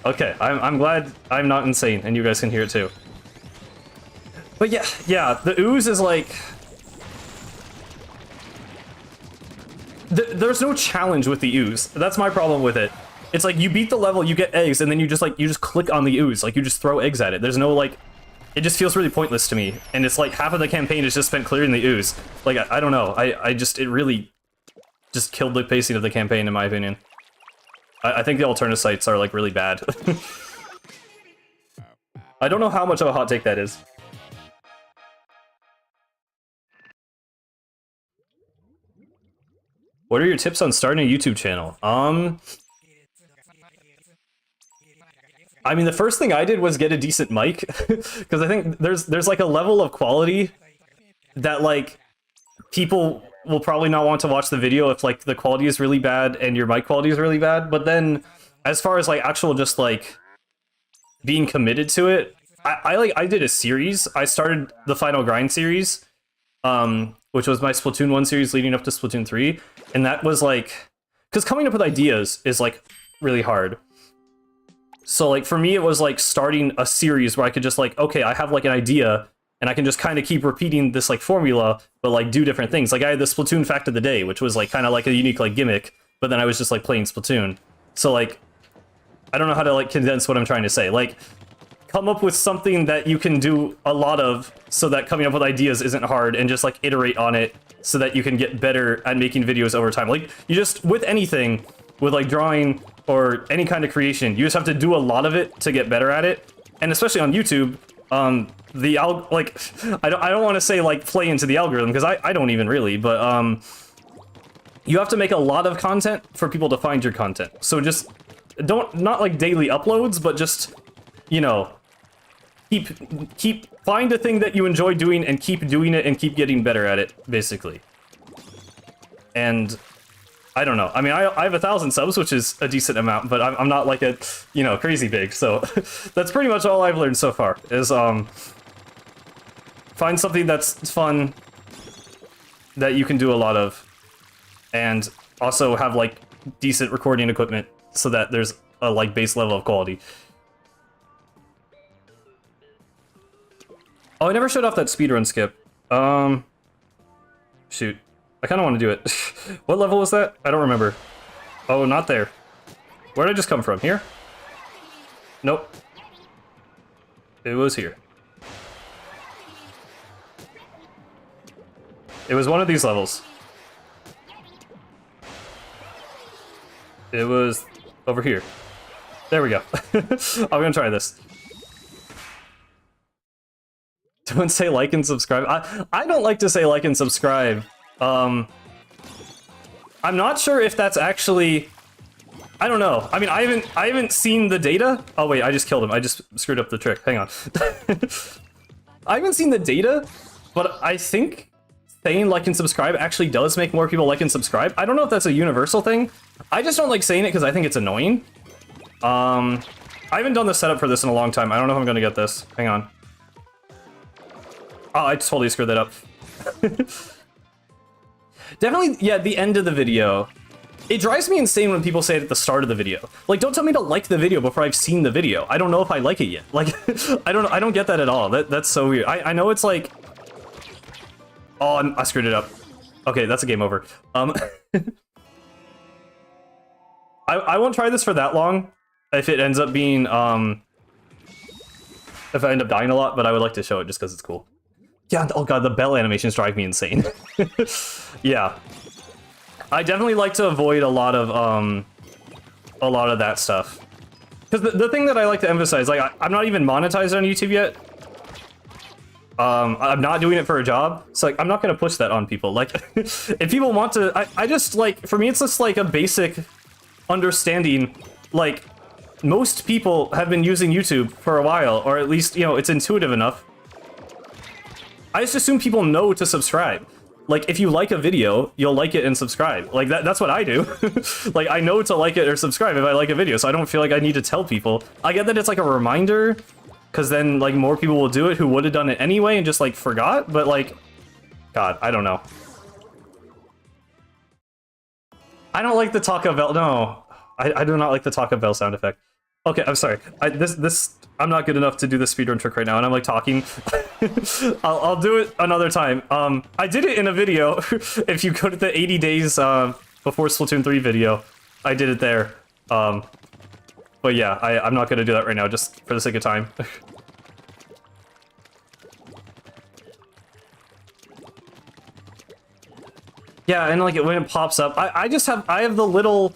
Okay, I'm glad I'm not insane and you guys can hear it too. But yeah, the ooze is like... There's no challenge with the ooze. That's my problem with it. It's like you beat the level, you get eggs, and then you just click on the ooze. Like, you just throw eggs at it. There's no, like... It just feels really pointless to me. And it's like half of the campaign is just spent clearing the ooze. Like, I don't know. It really just killed the pacing of the campaign, in my opinion. I think the alternative sites are, like, really bad. I don't know how much of a hot take that is. What are your tips on starting a YouTube channel? I mean, the first thing I did was get a decent mic, because I think there's like a level of quality that, like, people will probably not want to watch the video if, like, the quality is really bad and your mic quality is really bad. But then, as far as, like, actual just, like, being committed to it, I did a series. I started the Final Grind series, which was my Splatoon 1 series leading up to Splatoon 3. And that was like... Because coming up with ideas is, like, really hard. So, like, for me, it was, like, starting a series where I could just, like, okay, I have, like, an idea, and I can just kind of keep repeating this, like, formula, but, like, do different things. Like, I had the Splatoon Fact of the Day, which was, like, kind of like a unique, like, gimmick, but then I was just, like, playing Splatoon. So, like, I don't know how to, like, condense what I'm trying to say. Like, come up with something that you can do a lot of so that coming up with ideas isn't hard, and just, like, iterate on it so that you can get better at making videos over time. Like, you just, with anything, with, like, drawing or any kind of creation, you just have to do a lot of it to get better at it. And especially on YouTube, I don't want to say, like, play into the algorithm, because I don't even really, but you have to make a lot of content for people to find your content. So just not like daily uploads, but just, you know, find a thing that you enjoy doing and keep doing it and keep getting better at it, basically. And I don't know. I mean, I have 1,000 subs, which is a decent amount, but I'm not like a, you know, crazy big. So that's pretty much all I've learned so far is find something that's fun that you can do a lot of, and also have, like, decent recording equipment so that there's a, like, base level of quality. Oh, I never showed off that speedrun skip. Shoot. I kind of want to do it. What level was that? I don't remember. Oh, not there. Where did I just come from? Here? Nope. It was here. It was one of these levels. It was over here. There we go. I'm gonna try this. Don't say like and subscribe. I don't like to say like and subscribe. I'm not sure if that's actually... I don't know. I mean, I haven't seen the data. Oh wait, I just killed him. I just screwed up the trick. Hang on. I haven't seen the data, but I think saying like and subscribe actually does make more people like and subscribe. I don't know if that's a universal thing. I just don't like saying it because I think it's annoying. I haven't done the setup for this in a long time. I don't know if I'm gonna get this. Hang on. Oh, I totally screwed that up. Definitely, yeah, the end of the video. It drives me insane when people say it at the start of the video. Like, don't tell me to like the video before I've seen the video. I don't know if I like it yet. Like, I don't get that at all. That's so weird. I know it's like... Oh, I screwed it up. Okay, that's a game over. I won't try this for that long if it ends up being, if I end up dying a lot, but I would like to show it just because it's cool. Yeah, oh god, the bell animations drive me insane. Yeah. I definitely like to avoid a lot of that stuff. Because the thing that I like to emphasize, like, I'm not even monetized on YouTube yet. I'm not doing it for a job, so like I'm not gonna push that on people. Like, if people want to, I just like, for me it's just like a basic understanding. Like, most people have been using YouTube for a while, or at least, you know, it's intuitive enough. I just assume people know to subscribe. Like, if you like a video, you'll like it and subscribe. Like, that's what I do. Like, I know to like it or subscribe if I like a video, so I don't feel like I need to tell people. I get that it's like a reminder, because then, like, more people will do it who would have done it anyway and just, like, forgot, but, like, God, I don't know. I don't like the Taco Bell, no. I do not like the Taco Bell sound effect. Okay, I'm sorry. I'm not good enough to do the speedrun trick right now, and I'm like talking. I'll do it another time. I did it in a video. If you go to the 80 days before Splatoon 3 video, I did it there. But yeah, I'm not gonna do that right now, just for the sake of time. Yeah, and like when it pops up, I have the little.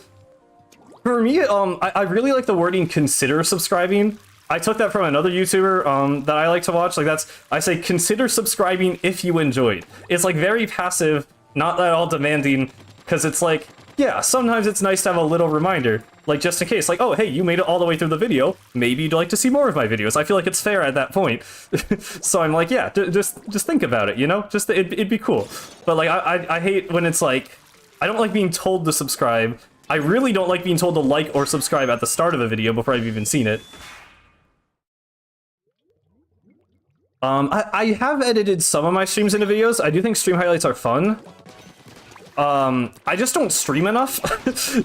For me, I really like the wording "consider subscribing." I took that from another YouTuber that I like to watch. Like, I say consider subscribing if you enjoyed. It's like very passive, not at all demanding, because it's like, yeah, sometimes it's nice to have a little reminder, like just in case, like, oh hey, you made it all the way through the video, maybe you'd like to see more of my videos. I feel like it's fair at that point. So I'm like, yeah, just think about it, you know, just it'd be cool. But like I hate when it's like, I don't like being told to subscribe. I really don't like being told to like or subscribe at the start of a video before I've even seen it. I have edited some of my streams into videos. I do think stream highlights are fun. I just don't stream enough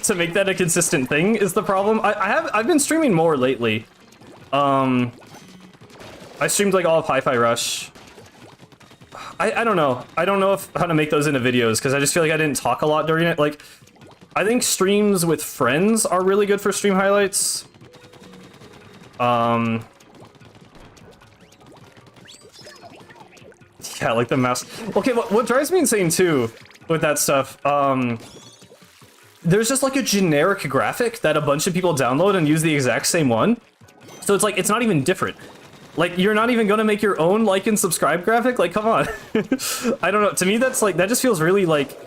to make that a consistent thing is the problem. I've been streaming more lately. I streamed like all of Hi-Fi Rush. I don't know. I don't know how to make those into videos because I just feel like I didn't talk a lot during it. Like, I think streams with friends are really good for stream highlights. Yeah, like the mouse. Okay, what drives me insane too with that stuff, there's just like a generic graphic that a bunch of people download and use the exact same one. So it's like, it's not even different. Like, you're not even gonna make your own like and subscribe graphic? Like, come on. I don't know, to me that's like, that just feels really like,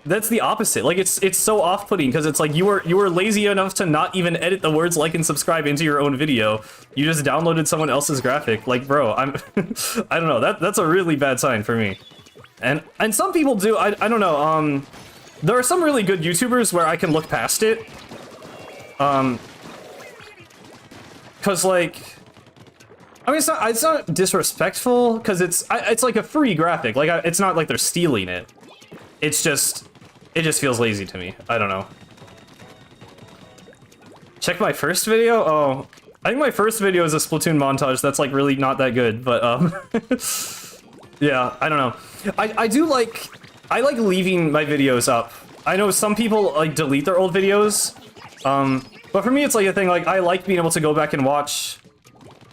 that's the opposite. Like, it's so off-putting because it's like you were lazy enough to not even edit the words like and subscribe into your own video. You just downloaded someone else's graphic. Like, bro, I don't know. That's a really bad sign for me. And some people do. I don't know. There are some really good YouTubers where I can look past it. Cause like, I mean, it's not disrespectful because it's like a free graphic. Like, it's not like they're stealing it. It's just. It just feels lazy to me. I don't know. Check my first video? Oh, I think my first video is a Splatoon montage that's like really not that good, but yeah, I don't know. I like leaving my videos up. I know some people like delete their old videos, but for me it's like a thing, like I like being able to go back and watch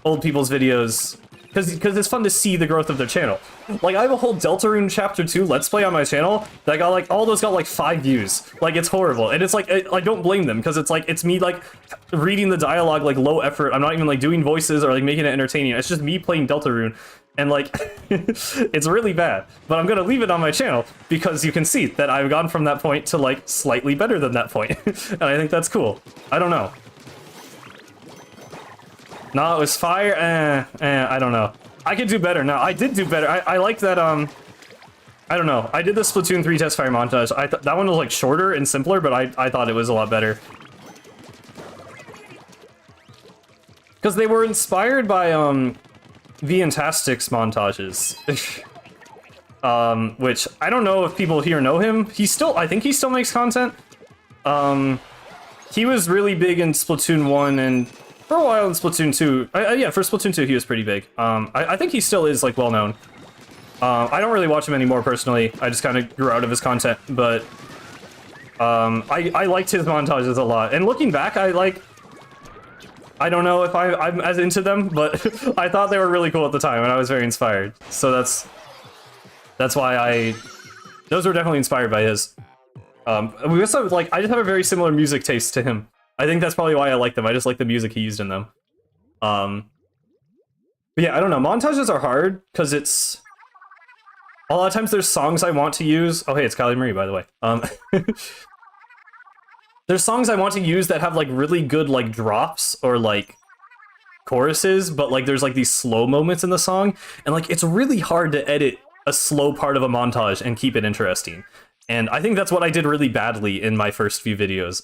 old people's videos because it's fun to see the growth of their channel. Like, I have a whole Deltarune Chapter 2 Let's Play on my channel that got like, all those got like 5 views. Like, it's horrible. And it's like, I don't blame them, because it's like, it's me like reading the dialogue, like low effort. I'm not even like doing voices or like making it entertaining. It's just me playing Deltarune. And like, it's really bad. But I'm gonna leave it on my channel because you can see that I've gone from that point to like slightly better than that point. And I think that's cool. I don't know. No, it was fire. I don't know. I could do better. No, I did do better. I like that. I don't know. I did the Splatoon 3 test fire montage. I thought that one was like shorter and simpler, but I thought it was a lot better. Because they were inspired by Fantastic's montages. which I don't know if people here know him. I think he still makes content. He was really big in Splatoon 1 and for a while in Splatoon 2. Yeah, for Splatoon 2 he was pretty big. I think he still is, like, well known. I don't really watch him anymore personally. I just kind of grew out of his content, but I liked his montages a lot. And looking back, I don't know if I'm as into them, but I thought they were really cool at the time, and I was very inspired. So that's why those were definitely inspired by his. We also, like, I just have a very similar music taste to him. I think that's probably why I like them. I just like the music he used in them. But yeah, I don't know. Montages are hard, because it's... A lot of times there's songs I want to use... Oh, hey, it's Kylie Marie, by the way. There's songs I want to use that have, like, really good, like, drops or, like, choruses, but, like, there's, like, these slow moments in the song, and, like, it's really hard to edit a slow part of a montage and keep it interesting. And I think that's what I did really badly in my first few videos.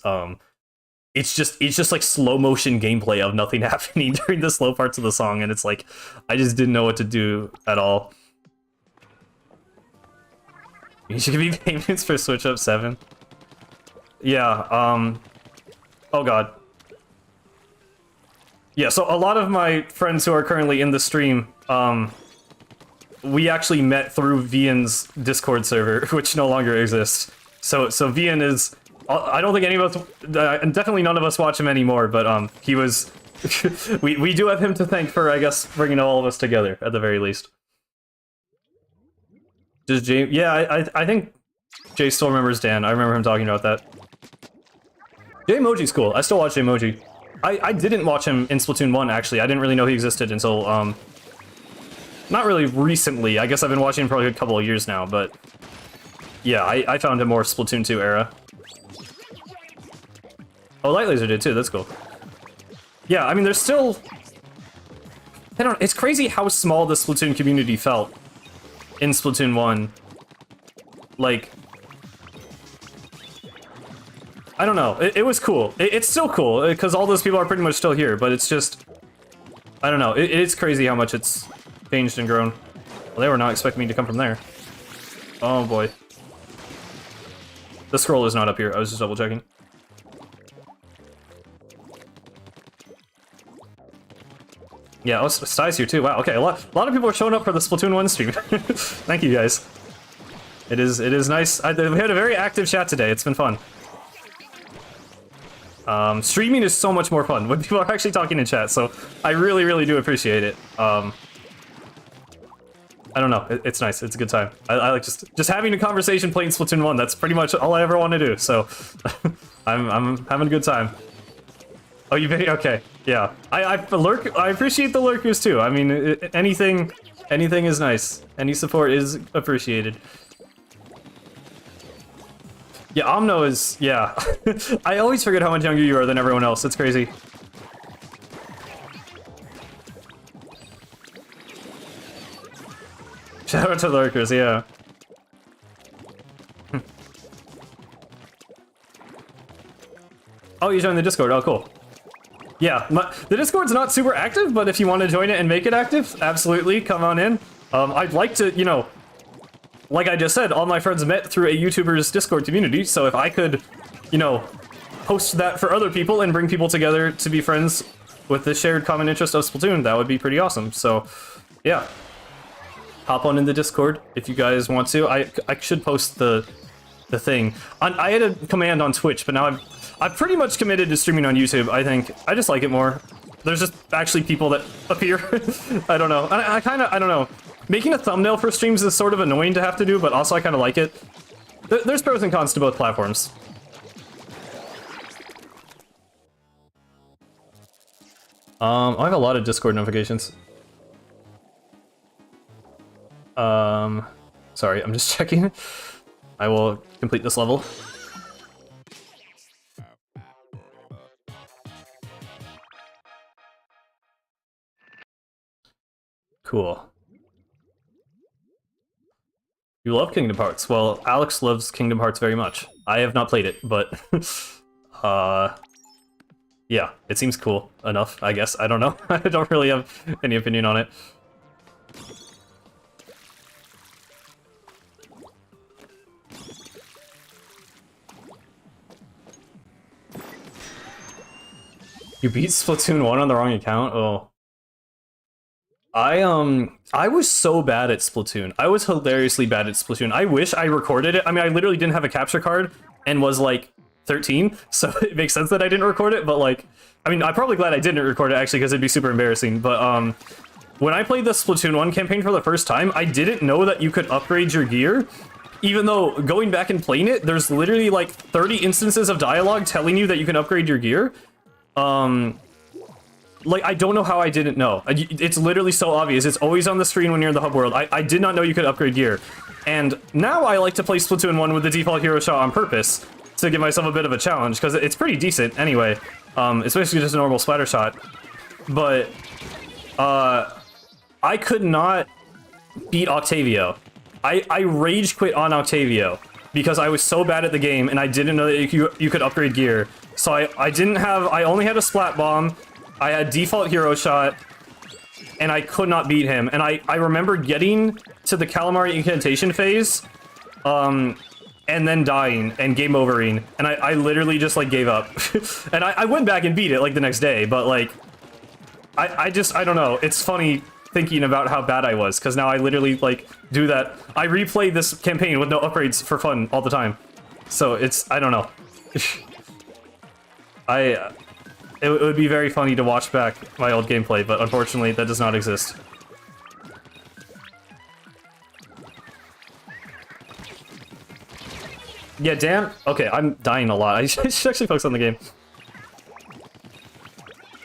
It's just, like, slow motion gameplay of nothing happening during the slow parts of the song, and it's, like, I just didn't know what to do at all. You should be payments for Switch Up 7. Yeah, oh god. Yeah, so a lot of my friends who are currently in the stream, we actually met through Vian's Discord server, which no longer exists. So Vian is... I don't think any of us... definitely none of us watch him anymore, but he was... we do have him to thank for, I guess, bringing all of us together, at the very least. Does Jay... Yeah, I think Jay still remembers Dan. I remember him talking about that. Jmoji's cool. I still watch Jmoji. I didn't watch him in Splatoon 1, actually. I didn't really know he existed until, not really recently. I guess I've been watching him for like a couple of years now, but... Yeah, I found him more Splatoon 2 era. Oh, Light Laser did too, that's cool. Yeah, I mean, there's still... I don't know, it's crazy how small the Splatoon community felt in Splatoon 1. Like... I don't know, it was cool. It's still cool, because all those people are pretty much still here, but it's just... I don't know, it's crazy how much it's changed and grown. Well, they were not expecting me to come from there. Oh boy. The scroll is not up here, I was just double checking. Yeah, oh, Sty's here too, wow, okay, a lot of people are showing up for the Splatoon 1 stream. Thank you guys. It is nice, we had a very active chat today, it's been fun. Streaming is so much more fun when people are actually talking in chat, so I really do appreciate it. I don't know, it's nice, it's a good time. I like just having a conversation playing Splatoon 1, that's pretty much all I ever want to do, so I'm having a good time. Oh, you video? Okay, yeah. I appreciate the lurkers too. I mean, anything is nice. Any support is appreciated. Yeah, Omno is, yeah. I always forget how much younger you are than everyone else, it's crazy. Shout out to the lurkers, yeah. Oh, you joined the Discord, oh cool. Yeah, the Discord's not super active, but if you want to join it and make it active, absolutely, come on in. I'd like to, you know, like I just said, all my friends met through a YouTuber's Discord community, so if I could, you know, host that for other people and bring people together to be friends with the shared common interest of Splatoon, that would be pretty awesome. So, yeah. Hop on in the Discord if you guys want to. I should post the thing. I had a command on Twitch, but now I've pretty much committed to streaming on YouTube, I think. I just like it more. There's just actually people that appear. I don't know. I don't know. Making a thumbnail for streams is sort of annoying to have to do, but also I kind of like it. There's pros and cons to both platforms. I have a lot of Discord notifications. Sorry, I'm just checking. I will complete this level. Cool. You love Kingdom Hearts. Well, Alex loves Kingdom Hearts very much. I have not played it, but yeah, it seems cool enough, I guess. I don't know. I don't really have any opinion on it. You beat Splatoon 1 on the wrong account? Oh. I was so bad at Splatoon. I was hilariously bad at Splatoon. I wish I recorded it. I mean, I literally didn't have a capture card and was like 13, so it makes sense that I didn't record it, but like, I mean, I'm probably glad I didn't record it actually because it'd be super embarrassing, but when I played the Splatoon 1 campaign for the first time, I didn't know that you could upgrade your gear, even though going back and playing it, there's literally like 30 instances of dialogue telling you that you can upgrade your gear. Like, I don't know how I didn't know. It's literally so obvious. It's always on the screen when you're in the hub world. I did not know you could upgrade gear. And now I like to play Splatoon 1 with the default hero shot on purpose to give myself a bit of a challenge, because it's pretty decent anyway. It's basically just a normal splatter shot. But, I could not beat Octavio. I rage quit on Octavio because I was so bad at the game and I didn't know that you could upgrade gear. So I only had a splat bomb. I had default hero shot, and I could not beat him. And I remember getting to the Calamari incantation phase, and then dying and game overing, and I literally just like gave up. And I went back and beat it like the next day, but like, I don't know. It's funny thinking about how bad I was, because now I literally like do that. I replay this campaign with no upgrades for fun all the time. So it's, I don't know. It would be very funny to watch back my old gameplay, but unfortunately that does not exist. Yeah, damn. Okay, I'm dying a lot. I should actually focus on the game.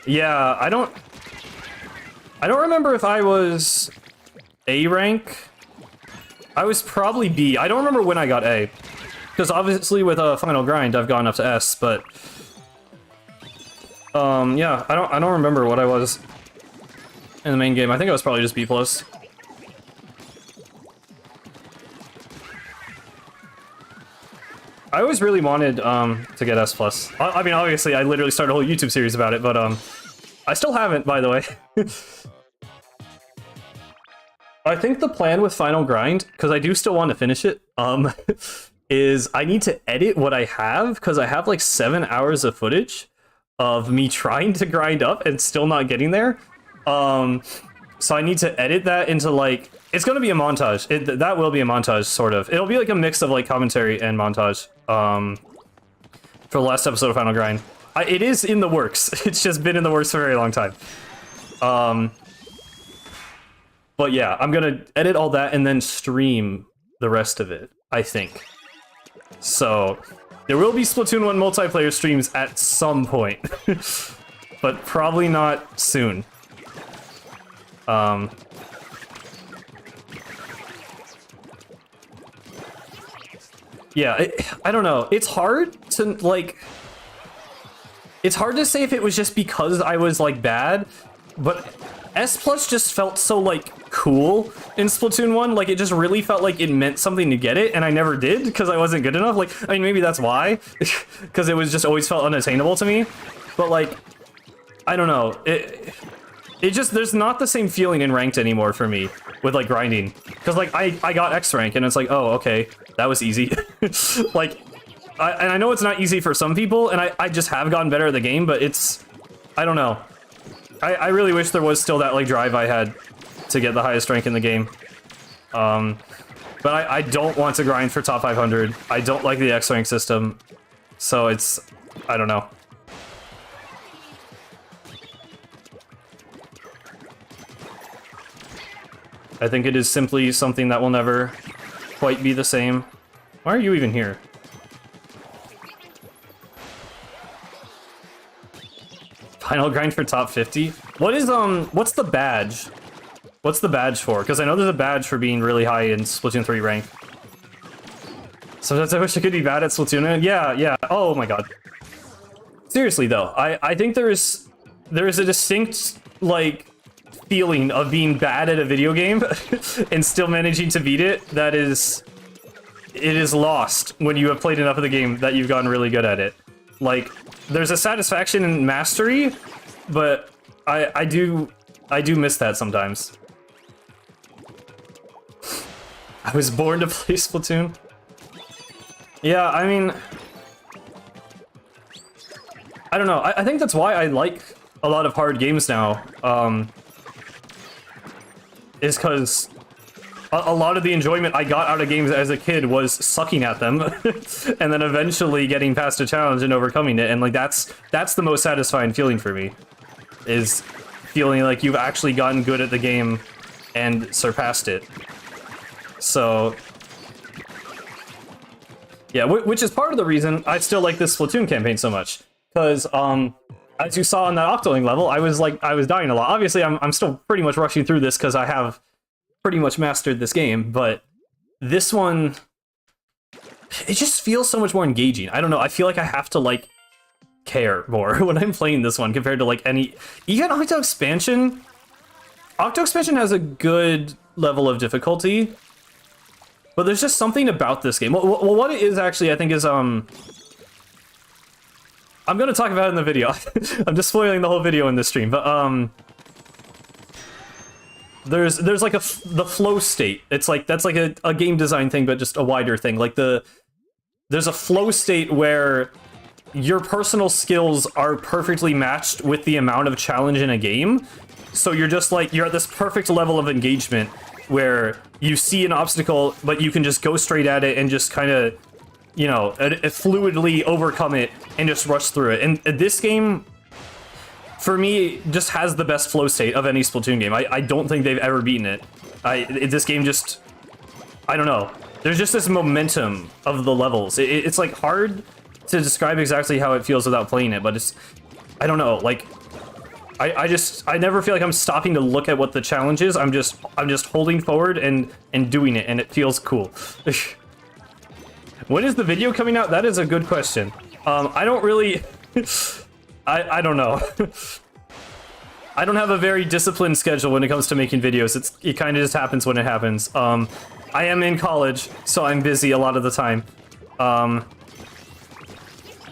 Yeah, I don't remember if I was A rank. I was probably B. I don't remember when I got A. Because obviously with a final grind I've gone up to S, but yeah, I don't remember what I was in the main game. I think I was probably just B+. I always really wanted to get S+. I mean, obviously, I literally started a whole YouTube series about it, but I still haven't, by the way. I think the plan with Final Grind, because I do still want to finish it, is I need to edit what I have, because I have like 7 hours of footage of me trying to grind up and still not getting there. So I need to edit that into like, it's gonna be a montage. That will be a montage, sort of. It'll be like a mix of like commentary and montage for the last episode of Final Grind. It is in the works. It's just been in the works for a very long time. But yeah, I'm gonna edit all that and then stream the rest of it, I think. So there will be Splatoon 1 multiplayer streams at some point, but probably not soon. Yeah, I don't know. It's hard to, like... It's hard to say if it was just because I was, like, bad, but S+ just felt so, like, cool in Splatoon 1. Like, it just really felt like it meant something to get it, and I never did because I wasn't good enough. Like, I mean, maybe that's why, because it was just always felt unattainable to me. But, like, I don't know. It just, there's not the same feeling in ranked anymore for me with, like, grinding. Because, like, I got X rank, and it's like, oh, okay, that was easy. Like, and I know it's not easy for some people, and I just have gotten better at the game, but it's, I don't know. I really wish there was still that, like, drive I had to get the highest rank in the game. But I don't want to grind for top 500. I don't like the X rank system, so it's, I don't know. I think it is simply something that will never quite be the same. Why are you even here? Final grind for top 50? What is, what's the badge? What's the badge for? Because I know there's a badge for being really high in Splatoon 3 rank. Sometimes I wish I could be bad at Splatoon. Yeah. Oh my god. Seriously though, I think there is a distinct, like, feeling of being bad at a video game and still managing to beat it that is... It is lost when you have played enough of the game that you've gotten really good at it. Like, there's a satisfaction in mastery, but I do miss that sometimes. I was born to play Splatoon. Yeah, I mean... I don't know. I think that's why I like a lot of hard games now. Is because a lot of the enjoyment I got out of games as a kid was sucking at them, and then eventually getting past a challenge and overcoming it. And like that's the most satisfying feeling for me, is feeling like you've actually gotten good at the game and surpassed it. So yeah, which is part of the reason I still like this Splatoon campaign so much, because as you saw in that Octoling level, I was dying a lot. Obviously, I'm still pretty much rushing through this because I have pretty much mastered this game, but this one, it just feels so much more engaging. I don't know, I feel like I have to, like, care more when I'm playing this one compared to, like, even Octo Expansion. Octo Expansion has a good level of difficulty, but there's just something about this game. Well, what it is actually, I think, is, I'm gonna talk about it in the video. I'm just spoiling the whole video in this stream, but, there's like the flow state. It's like, that's like a game design thing, but just a wider thing. Like there's a flow state where your personal skills are perfectly matched with the amount of challenge in a game. So you're just like, you're at this perfect level of engagement where you see an obstacle, but you can just go straight at it and just kind of, you know, fluidly overcome it and just rush through it. And this game, for me, just has the best flow state of any Splatoon game. I don't think they've ever beaten it. This game just, I don't know. There's just this momentum of the levels. It's like hard to describe exactly how it feels without playing it, but it's, I don't know, like, I never feel like I'm stopping to look at what the challenge is. I'm just holding forward and doing it, and it feels cool. When is the video coming out? That is a good question. I don't really... I don't know. I don't have a very disciplined schedule when it comes to making videos. It kind of just happens when it happens. I am in college, so I'm busy a lot of the time. I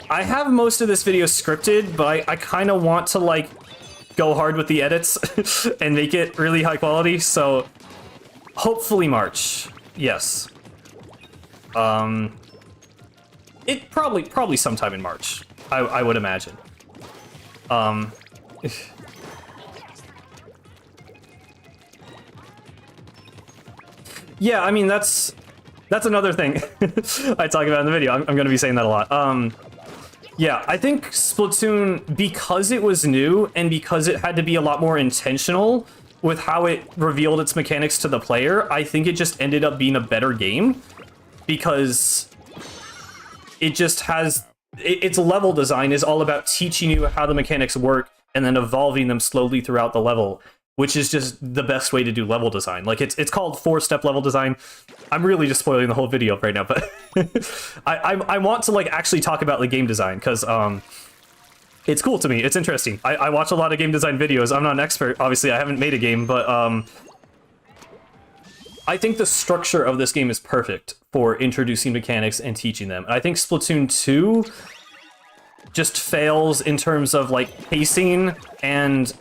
have most of this video scripted, but I kind of want to, like, go hard with the edits and make it really high quality, so hopefully March. Yes. It probably sometime in March, I would imagine. Yeah, I mean, that's another thing I talk about in the video. I'm going to be saying that a lot. Yeah, I think Splatoon, because it was new and because it had to be a lot more intentional with how it revealed its mechanics to the player, I think it just ended up being a better game because it just has... Its level design is all about teaching you how the mechanics work and then evolving them slowly throughout the level, which is just the best way to do level design. Like, it's called 4-step level design. I'm really just spoiling the whole video right now, but I want to, like, actually talk about the game design, because it's cool to me. It's interesting. I watch a lot of game design videos. I'm not an expert, obviously. I haven't made a game, but I think the structure of this game is perfect for introducing mechanics and teaching them. And I think Splatoon 2 just fails in terms of, like, pacing, and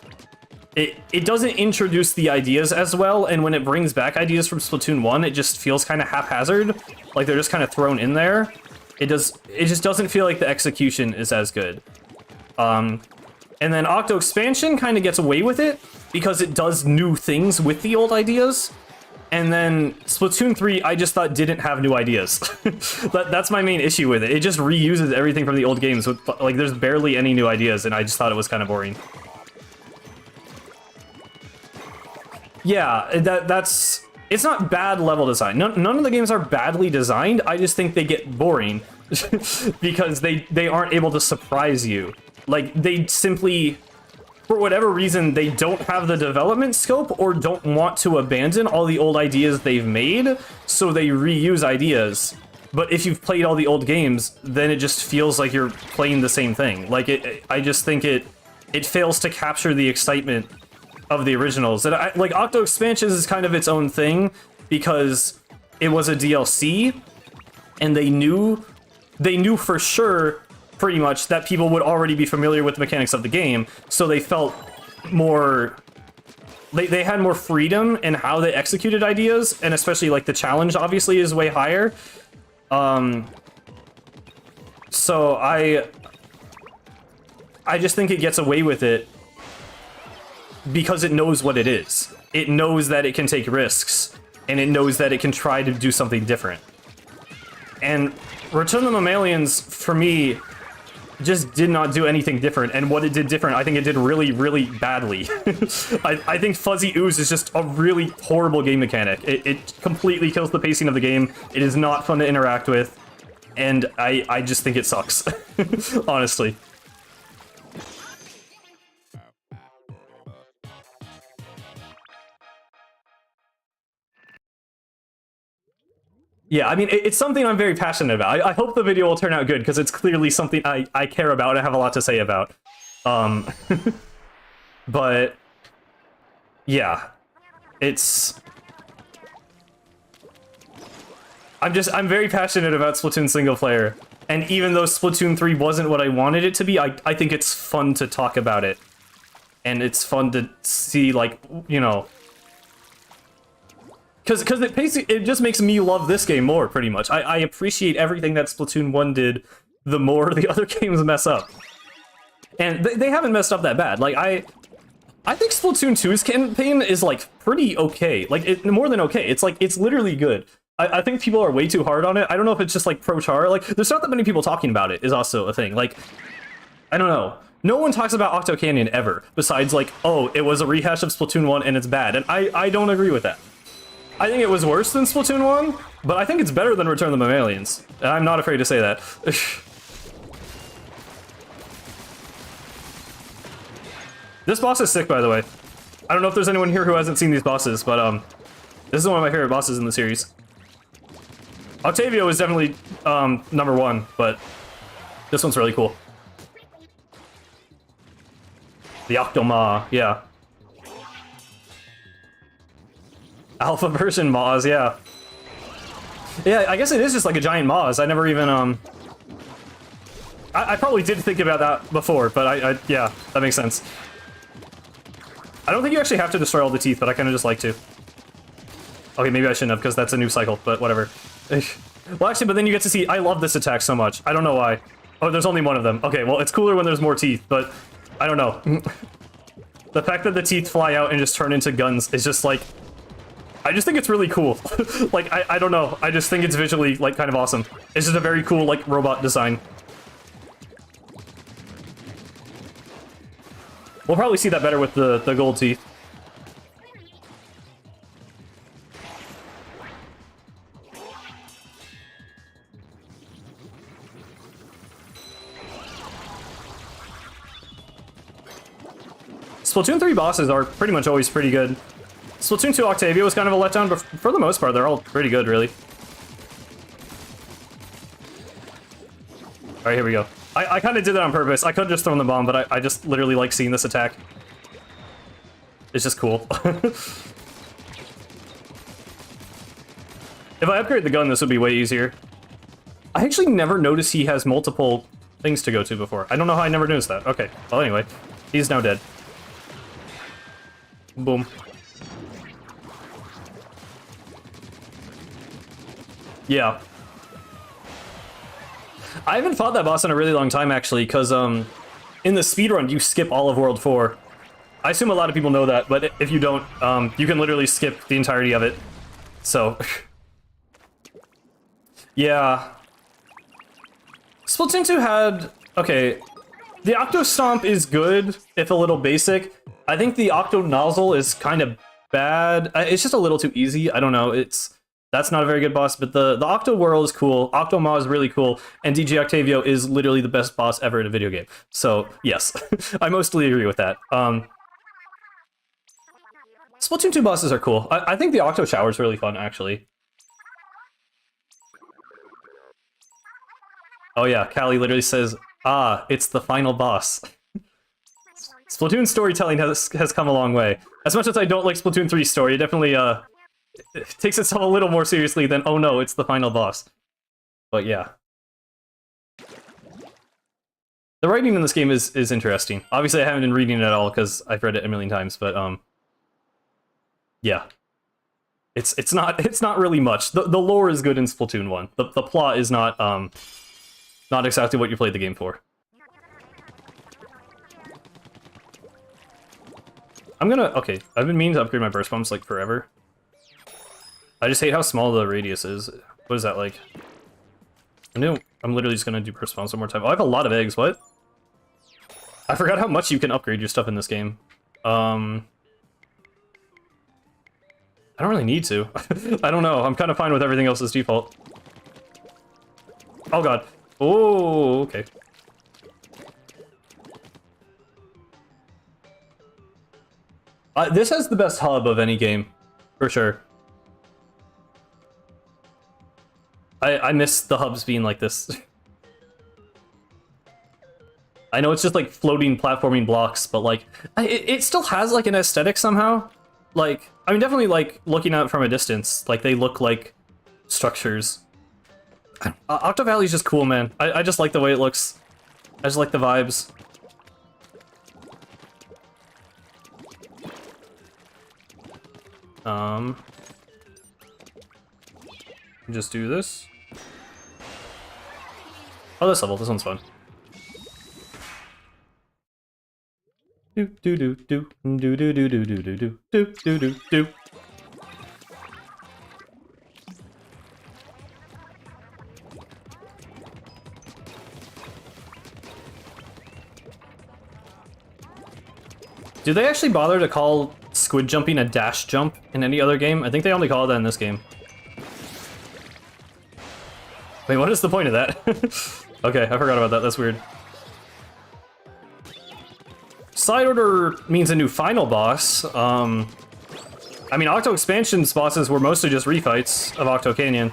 it doesn't introduce the ideas as well, and when it brings back ideas from Splatoon 1, it just feels kind of haphazard, like they're just kind of thrown in there. It just doesn't feel like the execution is as good. And then Octo Expansion kind of gets away with it, because it does new things with the old ideas. And then Splatoon 3, I just thought didn't have new ideas. That's my main issue with it. It just reuses everything from the old games. With, like, there's barely any new ideas, and I just thought it was kind of boring. Yeah, that's... It's not bad level design. None of the games are badly designed. I just think they get boring because they aren't able to surprise you. Like, they simply... For whatever reason, they don't have the development scope or don't want to abandon all the old ideas they've made, so they reuse ideas. But if you've played all the old games, then it just feels like you're playing the same thing. Like, I just think it fails to capture the excitement of the originals. And like, Octo Expansions is kind of its own thing because it was a DLC, and they knew for sure, pretty much, that people would already be familiar with the mechanics of the game, so they felt more... They had more freedom in how they executed ideas, and especially, like, the challenge, obviously, is way higher. So I just think it gets away with it because it knows what it is. It knows that it can take risks, and it knows that it can try to do something different. And Return of the Mammalians, for me, just did not do anything different, and what it did different, I think it did really, really badly. I think Fuzzy Ooze is just a really horrible game mechanic. It completely kills the pacing of the game. It is not fun to interact with, and I just think it sucks, honestly. Yeah, I mean, it's something I'm very passionate about. I hope the video will turn out good, because it's clearly something I care about and have a lot to say about. But, yeah. It's... I'm very passionate about Splatoon single player. And even though Splatoon 3 wasn't what I wanted it to be, I think it's fun to talk about it. And it's fun to see, like, you know... Because it just makes me love this game more, pretty much. I appreciate everything that Splatoon 1 did, the more the other games mess up. And they haven't messed up that bad. Like, I think Splatoon 2's campaign is, like, pretty okay. Like, more than okay. It's, like, it's literally good. I think people are way too hard on it. I don't know if it's just, like, pro-char. Like, there's not that many people talking about it, is also a thing. Like, I don't know. No one talks about Octo Canyon ever, besides, like, oh, it was a rehash of Splatoon 1 and it's bad. And I don't agree with that. I think it was worse than Splatoon 1, but I think it's better than Return of the Mammalians. And I'm not afraid to say that. This boss is sick, by the way. I don't know if there's anyone here who hasn't seen these bosses, but this is one of my favorite bosses in the series. Octavio is definitely number one, but this one's really cool. The Octoma, yeah. Alpha version Moz, yeah. Yeah, I guess it is just like a giant Moz. I never even, I probably did think about that before, but yeah, that makes sense. I don't think you actually have to destroy all the teeth, but I kind of just like to. Okay, maybe I shouldn't have, because that's a new cycle, but whatever. Well, actually, but then you get to see, I love this attack so much. I don't know why. Oh, there's only one of them. Okay, well, it's cooler when there's more teeth, but I don't know. The fact that the teeth fly out and just turn into guns is just like, I just think it's really cool. Like, I don't know. I just think it's visually, like, kind of awesome. It's just a very cool, like, robot design. We'll probably see that better with the gold teeth. Splatoon 3 bosses are pretty much always pretty good. Splatoon 2 Octavia was kind of a letdown, but for the most part, they're all pretty good, really. Alright, here we go. I kind of did that on purpose. I could have just thrown the bomb, but I just literally like seeing this attack. It's just cool. If I upgrade the gun, this would be way easier. I actually never noticed he has multiple things to go to before. I don't know how I never noticed that. Okay, well anyway, he's now dead. Boom. Yeah. I haven't fought that boss in a really long time, actually, because, in the speedrun, you skip all of World 4. I assume a lot of people know that, but if you don't, you can literally skip the entirety of it. So... yeah. Splatoon 2 had... okay, the Octo Stomp is good, if a little basic. I think the Octo Nozzle is kind of bad. It's just a little too easy. I don't know, that's not a very good boss, but the Octo Whirl is cool, Octo Maw is really cool, and DJ Octavio is literally the best boss ever in a video game. So, yes, I mostly agree with that. Splatoon 2 bosses are cool. I think the Octo Shower is really fun, actually. Oh yeah, Callie literally says, ah, it's the final boss. Splatoon storytelling has come a long way. As much as I don't like Splatoon 3's story, it definitely, it takes itself a little more seriously than, oh no, it's the final boss. But yeah. The writing in this game is interesting. Obviously I haven't been reading it at all because I've read it a million times, but yeah. It's not really much. The lore is good in Splatoon 1. The plot is not exactly what you played the game for. I'm gonna... Okay, I've been meaning to upgrade my burst bombs, like, forever. I just hate how small the radius is. What is that, like? I'm literally just gonna do burst bombs one more time. Oh, I have a lot of eggs, what? I forgot how much you can upgrade your stuff in this game. I don't really need to. I don't know, I'm kind of fine with everything else as default. Oh god. Oh, okay. This has the best hub of any game, for sure. I miss the hubs being like this. I know it's just like floating platforming blocks, but like, it still has like an aesthetic somehow. Like, I mean, definitely like looking at it from a distance, like they look like structures. Octo Valley's just cool, man. I just like the way it looks. I just like the vibes. Just do this. Oh, this level. This one's fun. Do do do do do do do do do do do do do do. Do they actually bother to call squid jumping a dash jump in any other game? I think they only call it that in this game. Wait, what is the point of that? Okay, I forgot about that. That's weird. Side order means a new final boss. I mean, Octo Expansion's bosses were mostly just refights of Octo Canyon.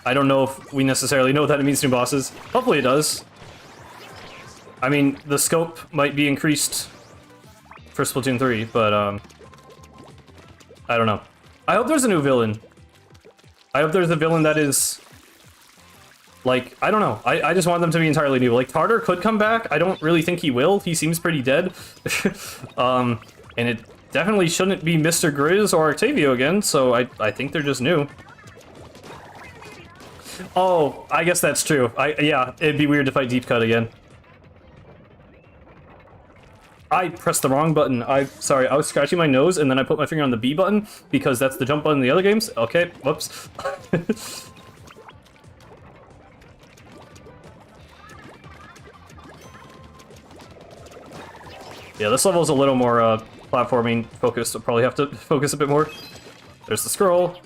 I don't know if we necessarily know that it means new bosses. Hopefully it does. I mean, the scope might be increased for Splatoon 3, but, I don't know. I hope there's a new villain. I hope there's a villain that is... Like, I don't know. I just want them to be entirely new. Like, Tartar could come back. I don't really think he will. He seems pretty dead. And it definitely shouldn't be Mr. Grizz or Octavio again, so I think they're just new. Oh, I guess that's true. Yeah, it'd be weird to fight Deep Cut again. I pressed the wrong button. Sorry, I was scratching my nose and then I put my finger on the B button because that's the jump button in the other games. Okay, whoops. Yeah, this level is a little more platforming focused. I'll probably have to focus a bit more. There's the scroll.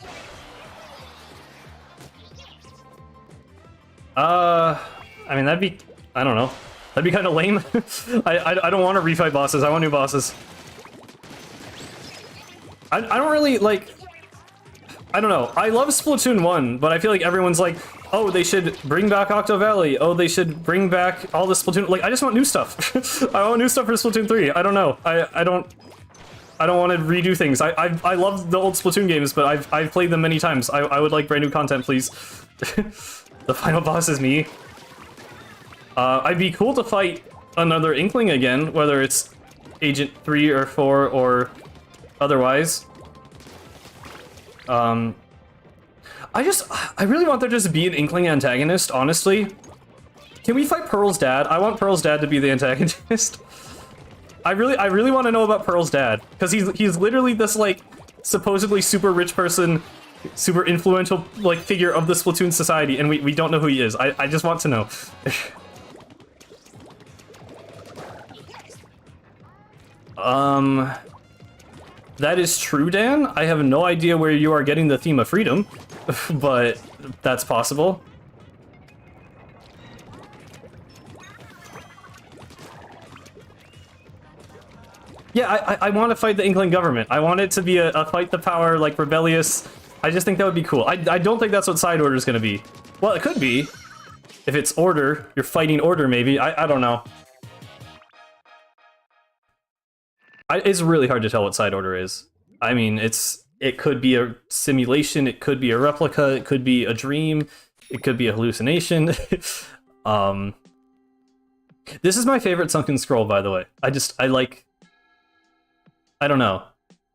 I mean, that'd be... I don't know. That'd be kind of lame. I don't want to refight bosses. I want new bosses. I don't really, like... I don't know. I love Splatoon 1, but I feel like everyone's like, oh, they should bring back Octo Valley. Oh, they should bring back all the Splatoon... Like, I just want new stuff. I want new stuff for Splatoon 3. I don't know. I don't want to redo things. I love the old Splatoon games, but I've played them many times. I would like brand new content, please. The final boss is me. I'd be cool to fight another Inkling again, whether it's Agent 3 or 4 or otherwise. I really want there just to be an Inkling antagonist, honestly. Can we fight Pearl's dad? I want Pearl's dad to be the antagonist. I really want to know about Pearl's dad, because he's literally this, like, supposedly super rich person, super influential, like, figure of the Splatoon society, and we don't know who he is. I just want to know. That is true, Dan. I have no idea where you are getting the theme of freedom, but that's possible. Yeah, I want to fight the Inkling government. I want it to be a fight the power, like, rebellious... I just think that would be cool. I don't think that's what Side Order is going to be. Well, it could be. If it's Order, you're fighting Order, maybe. I don't know. It's really hard to tell what Side Order is. I mean, it could be a simulation, it could be a replica, it could be a dream, it could be a hallucination. This is my favorite Sunken Scroll, by the way. I don't know.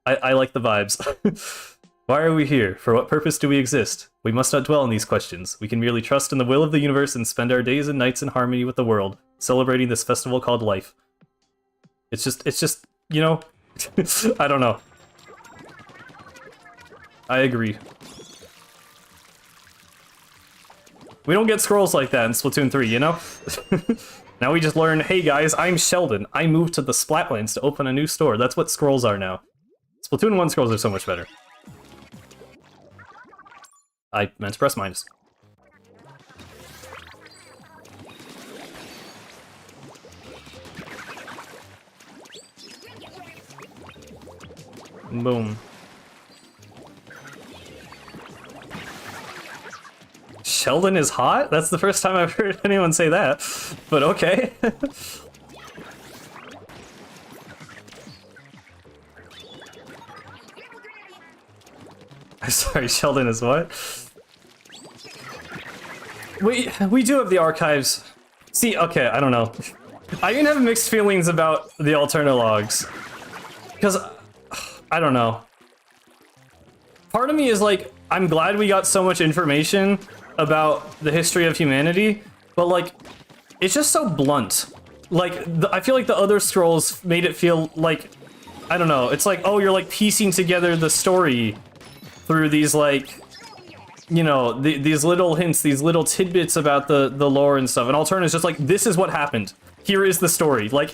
I like the vibes. Why are we here? For what purpose do we exist? We must not dwell on these questions. We can merely trust in the will of the universe and spend our days and nights in harmony with the world, celebrating this festival called life. It's just you know? I don't know. I agree. We don't get scrolls like that in Splatoon 3, you know? Now we just learn, hey guys, I'm Sheldon. I moved to the Splatlands to open a new store. That's what scrolls are now. Splatoon 1 scrolls are so much better. I meant to press minus. Boom. Sheldon is hot? That's the first time I've heard anyone say that. But okay. Sorry, Sheldon is what? We do have the archives. See, okay, I don't know. I even have mixed feelings about the alternate logs. Because, I don't know. Part of me is like, I'm glad we got so much information about the history of humanity, but like, it's just so blunt. Like, I feel like the other scrolls made it feel like, I don't know, it's like, oh, you're like piecing together the story through these like, you know, these little hints, these little tidbits about the lore and stuff. And Alternate is just like, this is what happened. Here is the story. Like,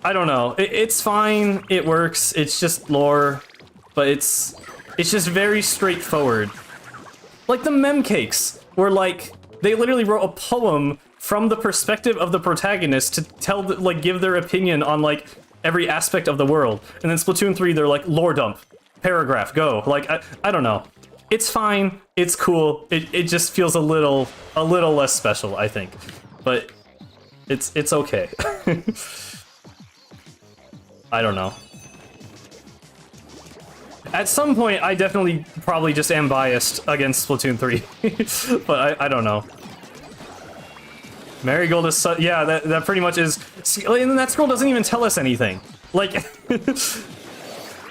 I don't know. It's fine. It works. It's just lore, but it's just very straightforward. Like the mem cakes, where like they literally wrote a poem from the perspective of the protagonist to tell, like, give their opinion on like every aspect of the world. And then Splatoon 3, they're like lore dump, paragraph, go. Like I don't know. It's fine. It's cool. It just feels a little less special, I think. But it's okay. I don't know. At some point, I definitely probably just am biased against Splatoon 3. But I don't know. Marigold is yeah, that pretty much is. And that scroll doesn't even tell us anything. Like,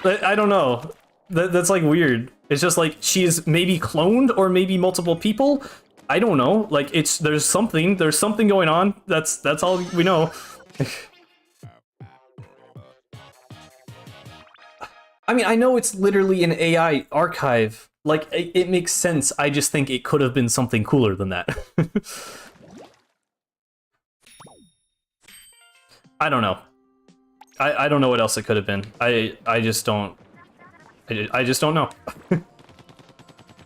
I don't know. That's like weird. It's just like she's maybe cloned or maybe multiple people. I don't know. Like there's something going on. That's all we know. I mean, I know it's literally an AI archive. Like, it makes sense. I just think it could have been something cooler than that. I don't know. I don't know what else it could have been. I just don't... I just don't know.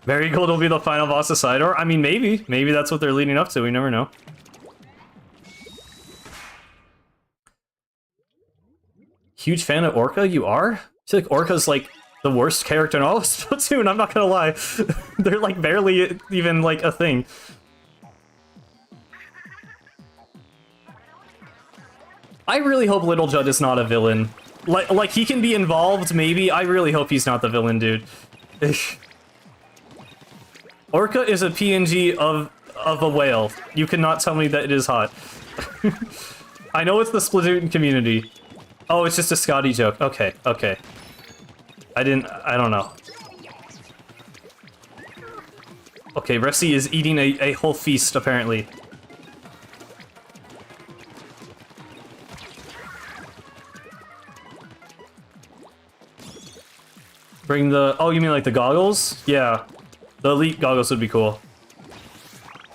Marigold will be the final boss of Sidor? I mean, maybe. Maybe that's what they're leading up to. We never know. Huge fan of Orca, you are? I feel like Orca's like the worst character in all of Splatoon, I'm not gonna lie. They're like barely even like a thing. I really hope Little Judd is not a villain. Like he can be involved, maybe. I really hope he's not the villain, dude. Orca is a PNG of a whale. You cannot tell me that it is hot. I know it's the Splatoon community. Oh, it's just a Scotty joke. Okay, okay. I don't know. Okay, Ressi is eating a whole feast, apparently. Bring the... Oh, you mean like the goggles? Yeah. The elite goggles would be cool.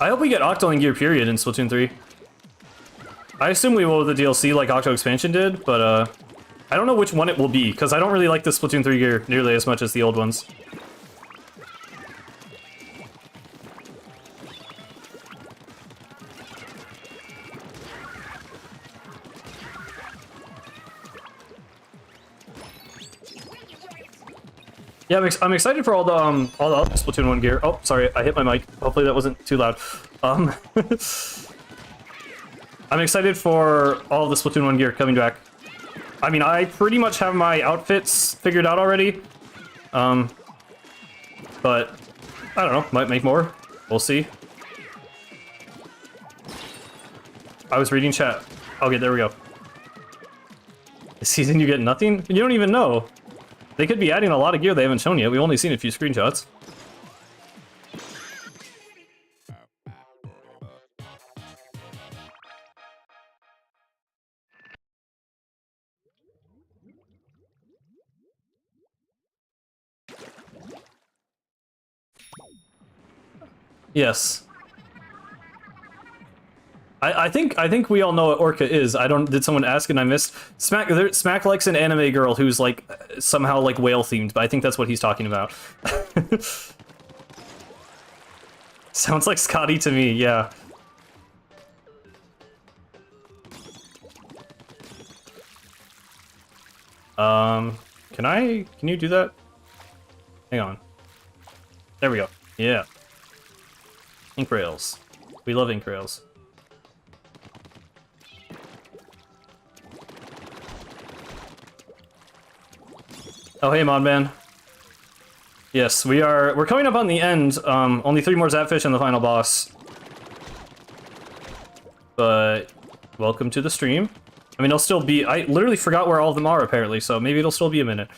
I hope we get Octoling Gear, period, in Splatoon 3. I assume we will with the DLC like Octo Expansion did, but I don't know which one it will be, because I don't really like the Splatoon 3 gear nearly as much as the old ones. Yeah, I'm excited for all the other Splatoon 1 gear. Oh, sorry, I hit my mic. Hopefully that wasn't too loud. I'm excited for all the Splatoon 1 gear coming back. I mean, I pretty much have my outfits figured out already. But I don't know, might make more. We'll see. I was reading chat. Okay, there we go. This season you get nothing? You don't even know. They could be adding a lot of gear they haven't shown yet. We've only seen a few screenshots. Yes. I think we all know what Orca is. I don't. Did someone ask and I missed? Smack likes an anime girl who's like somehow like whale themed, but I think that's what he's talking about. Sounds like Scotty to me. Yeah. Can you do that? Hang on. There we go. Yeah. Ink rails. We love ink rails. Oh, hey, Modman. Yes, we're coming up on the end. Only 3 more Zapfish and the final boss. But welcome to the stream. I mean, it'll still be... I literally forgot where all of them are, apparently, so maybe it'll still be a minute.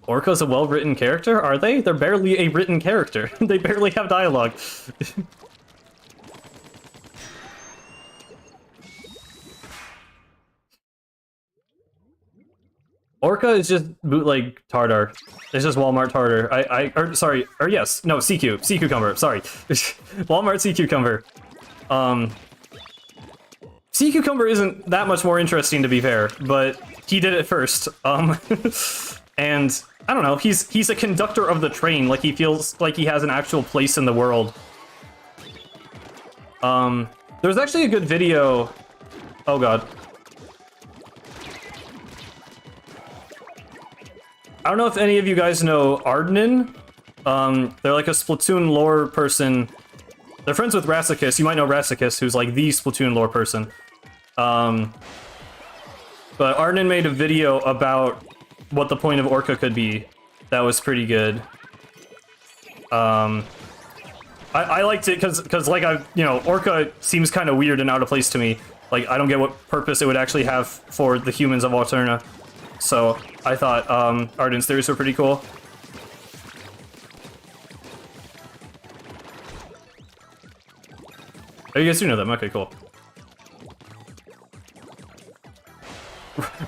Orca's a well-written character? Are they? They're barely a written character. They barely have dialogue. Orca is just bootleg tartar. It's just Walmart tartar. Sea cucumber, sorry. Walmart sea cucumber. Sea cucumber isn't that much more interesting, to be fair, but he did it first. And I don't know, he's a conductor of the train, like he feels like he has an actual place in the world. There's actually a good video. Oh god. I don't know if any of you guys know Ardnin. They're like a Splatoon lore person. They're friends with Rassicus. You might know Rassicus, who's like the Splatoon lore person. But Ardnin made a video about what the point of Orca could be. That was pretty good. I liked it because like Orca seems kind of weird and out of place to me. Like I don't get what purpose it would actually have for the humans of Alterna. So I thought Ardnin's theories were pretty cool. Oh, you guys do know them? Okay, cool.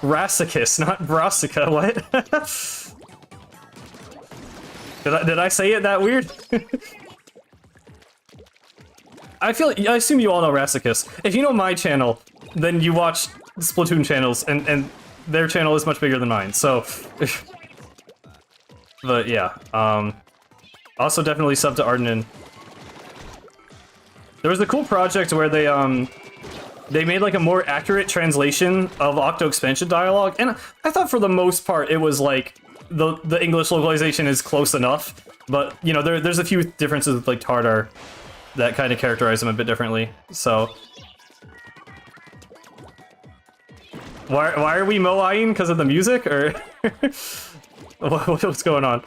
Rassicus, not Brassica. What? Did I say it that weird? I assume you all know Rassicus. If you know my channel, then you watch Splatoon channels, and their channel is much bigger than mine, so... But yeah, also definitely sub to Ardnin. There was a cool project where they made like a more accurate translation of Octo expansion dialogue, and I thought for the most part it was like the English localization is close enough, but you know there's a few differences with like Tartar that kind of characterize them a bit differently. So why are we moaing because of the music, or what's going on?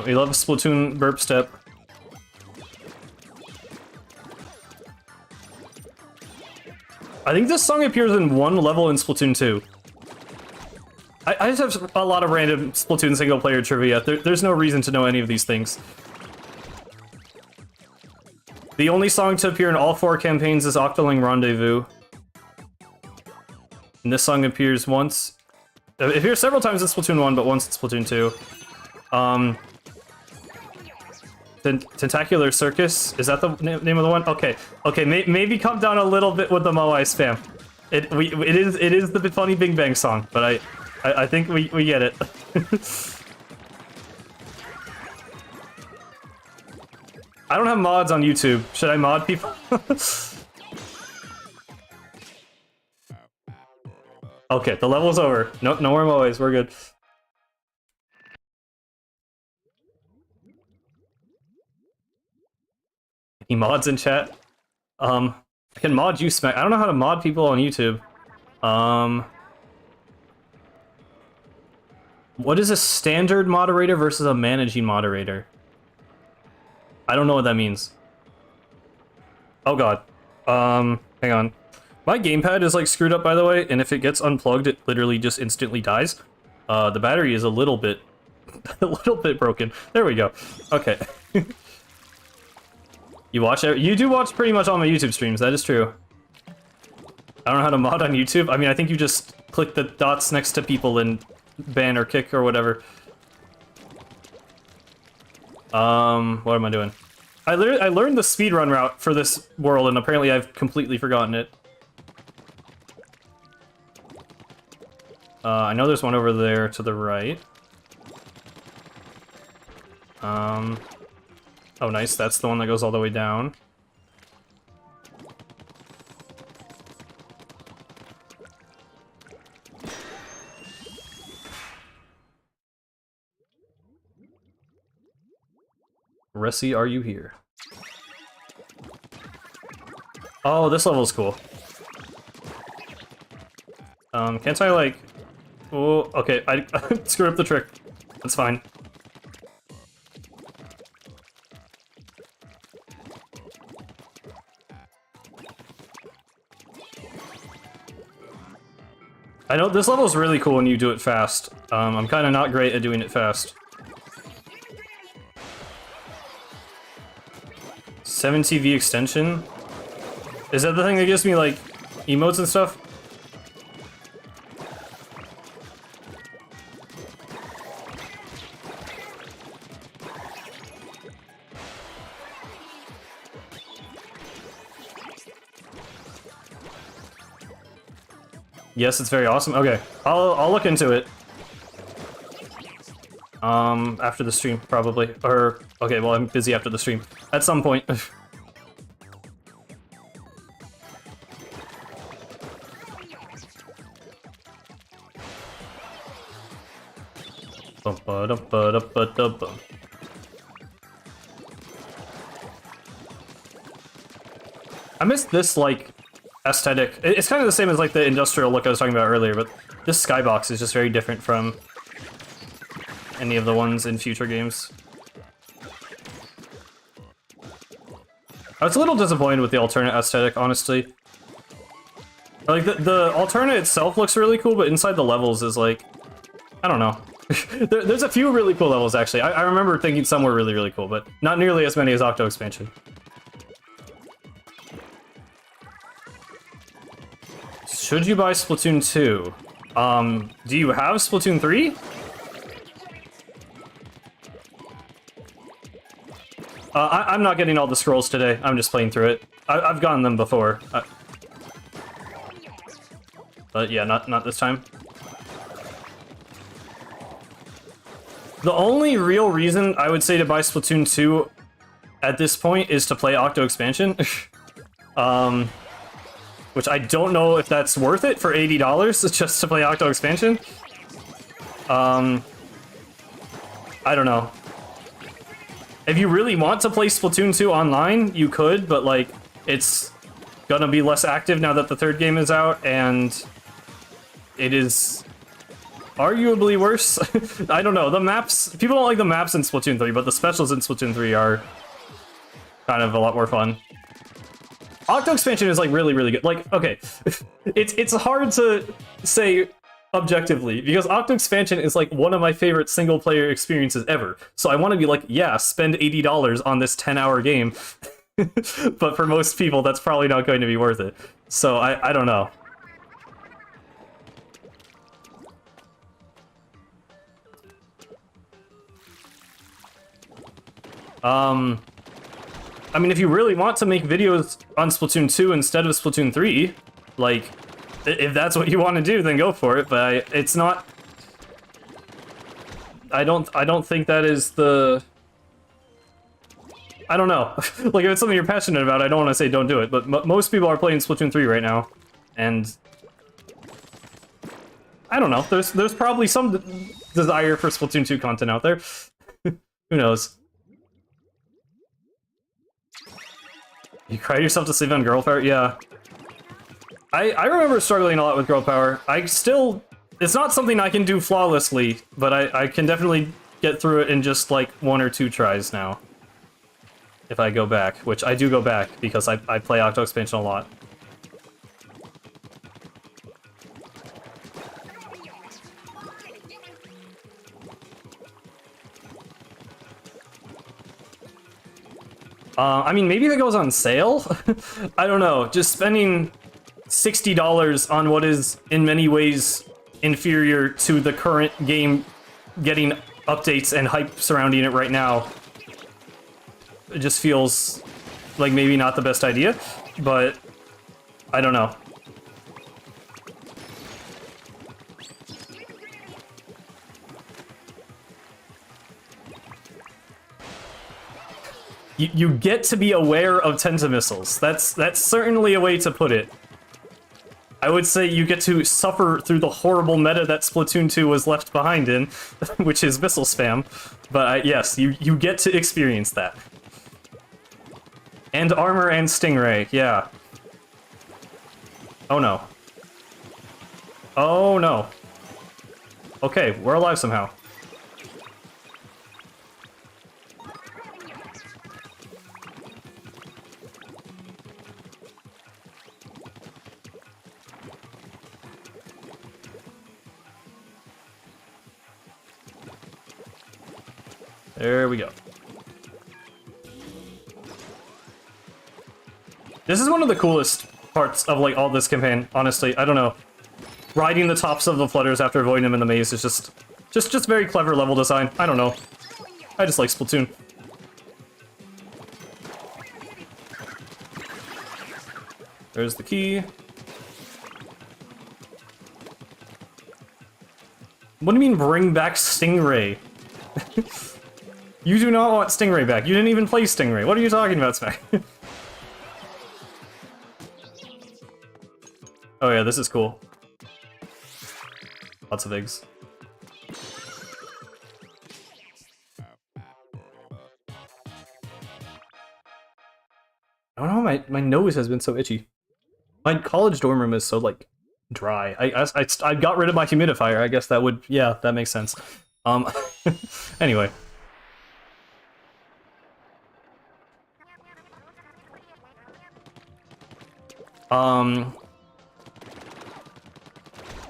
We love Splatoon burp step. I think this song appears in one level in Splatoon 2. I just have a lot of random Splatoon single-player trivia. There's no reason to know any of these things. The only song to appear in all 4 campaigns is Octoling Rendezvous. And this song appears once... It appears several times in Splatoon 1, but once in Splatoon 2. Tentacular Circus? Is that the name of the one? Okay, maybe calm down a little bit with the Moai spam. It is the funny Bing Bang song, but I think we get it. I don't have mods on YouTube. Should I mod people? Okay, the level's over. No more Moais. We're good. Any mods in chat? I can mod you, Smack. I don't know how to mod people on YouTube. What is a standard moderator versus a managing moderator? I don't know what that means. Oh god. Hang on. My gamepad is like screwed up, by the way, and if it gets unplugged, it literally just instantly dies. The battery is a little bit broken. There we go. Okay. You do watch pretty much all my YouTube streams, that is true. I don't know how to mod on YouTube. I mean, I think you just click the dots next to people and ban or kick or whatever. What am I doing? I learned the speedrun route for this world, and apparently I've completely forgotten it. I know there's one over there to the right. Oh nice, that's the one that goes all the way down. Ressi, are you here? Oh, this level's cool. Can't I, like... Oh, okay, I screwed up the trick. That's fine. I know this level's really cool when you do it fast. I'm kind of not great at doing it fast. 7TV extension? Is that the thing that gives me, like, emotes and stuff? Yes, it's very awesome. Okay, I'll look into it. After the stream, probably. Or, okay, well, I'm busy after the stream. At some point. I miss this, like, aesthetic. It's kind of the same as, like, the industrial look I was talking about earlier, but this skybox is just very different from any of the ones in future games. I was a little disappointed with the alternate aesthetic, honestly. Like, the alternate itself looks really cool, but inside the levels is, like... I don't know. There's a few really cool levels, actually. I remember thinking some were really, really cool, but not nearly as many as Octo Expansion. Should you buy Splatoon 2? Do you have Splatoon 3? I'm not getting all the scrolls today. I'm just playing through it. I've gotten them before. But yeah, not this time. The only real reason I would say to buy Splatoon 2 at this point is to play Octo Expansion. Which I don't know if that's worth it for $80 just to play Octo Expansion. I don't know. If you really want to play Splatoon 2 online, you could, but, like, it's gonna be less active now that the third game is out, and it is arguably worse. I don't know, the maps... People don't like the maps in Splatoon 3, but the specials in Splatoon 3 are kind of a lot more fun. Octo Expansion is, like, really, really good. Like, okay, it's hard to say objectively, because Octo Expansion is, like, one of my favorite single-player experiences ever. So I want to be like, yeah, spend $80 on this 10-hour game. But for most people, that's probably not going to be worth it. So I don't know. I mean, if you really want to make videos on Splatoon 2 instead of Splatoon 3, like, if that's what you want to do, then go for it, but it's not... I don't think that is the... I don't know. Like, if it's something you're passionate about, I don't want to say don't do it, but most people are playing Splatoon 3 right now, and... I don't know, there's probably some desire for Splatoon 2 content out there. Who knows? You cried yourself to sleep on girl power? Yeah. I remember struggling a lot with girl power. It's not something I can do flawlessly, but I can definitely get through it in just, like, 1 or 2 tries now. If I go back, which I do go back, because I play Octo Expansion a lot. I mean, maybe that goes on sale? I don't know, just spending $60 on what is, in many ways, inferior to the current game getting updates and hype surrounding it right now. It just feels like maybe not the best idea, but I don't know. You get to be aware of Tenta missiles. That's certainly a way to put it. I would say you get to suffer through the horrible meta that Splatoon 2 was left behind in, which is missile spam. But yes, you get to experience that. And armor and stingray, yeah. Oh no. Oh no. Okay, we're alive somehow. There we go. This is one of the coolest parts of, like, all this campaign, honestly. I don't know. Riding the tops of the flutters after avoiding them in the maze is just very clever level design. I don't know. I just like Splatoon. There's the key. What do you mean bring back Stingray? You do not want Stingray back. You didn't even play Stingray. What are you talking about, Smack? Oh yeah, this is cool. Lots of eggs. I don't know, my nose has been so itchy. My college dorm room is so, like, dry. I got rid of my humidifier. I guess that would, yeah, that makes sense. Anyway.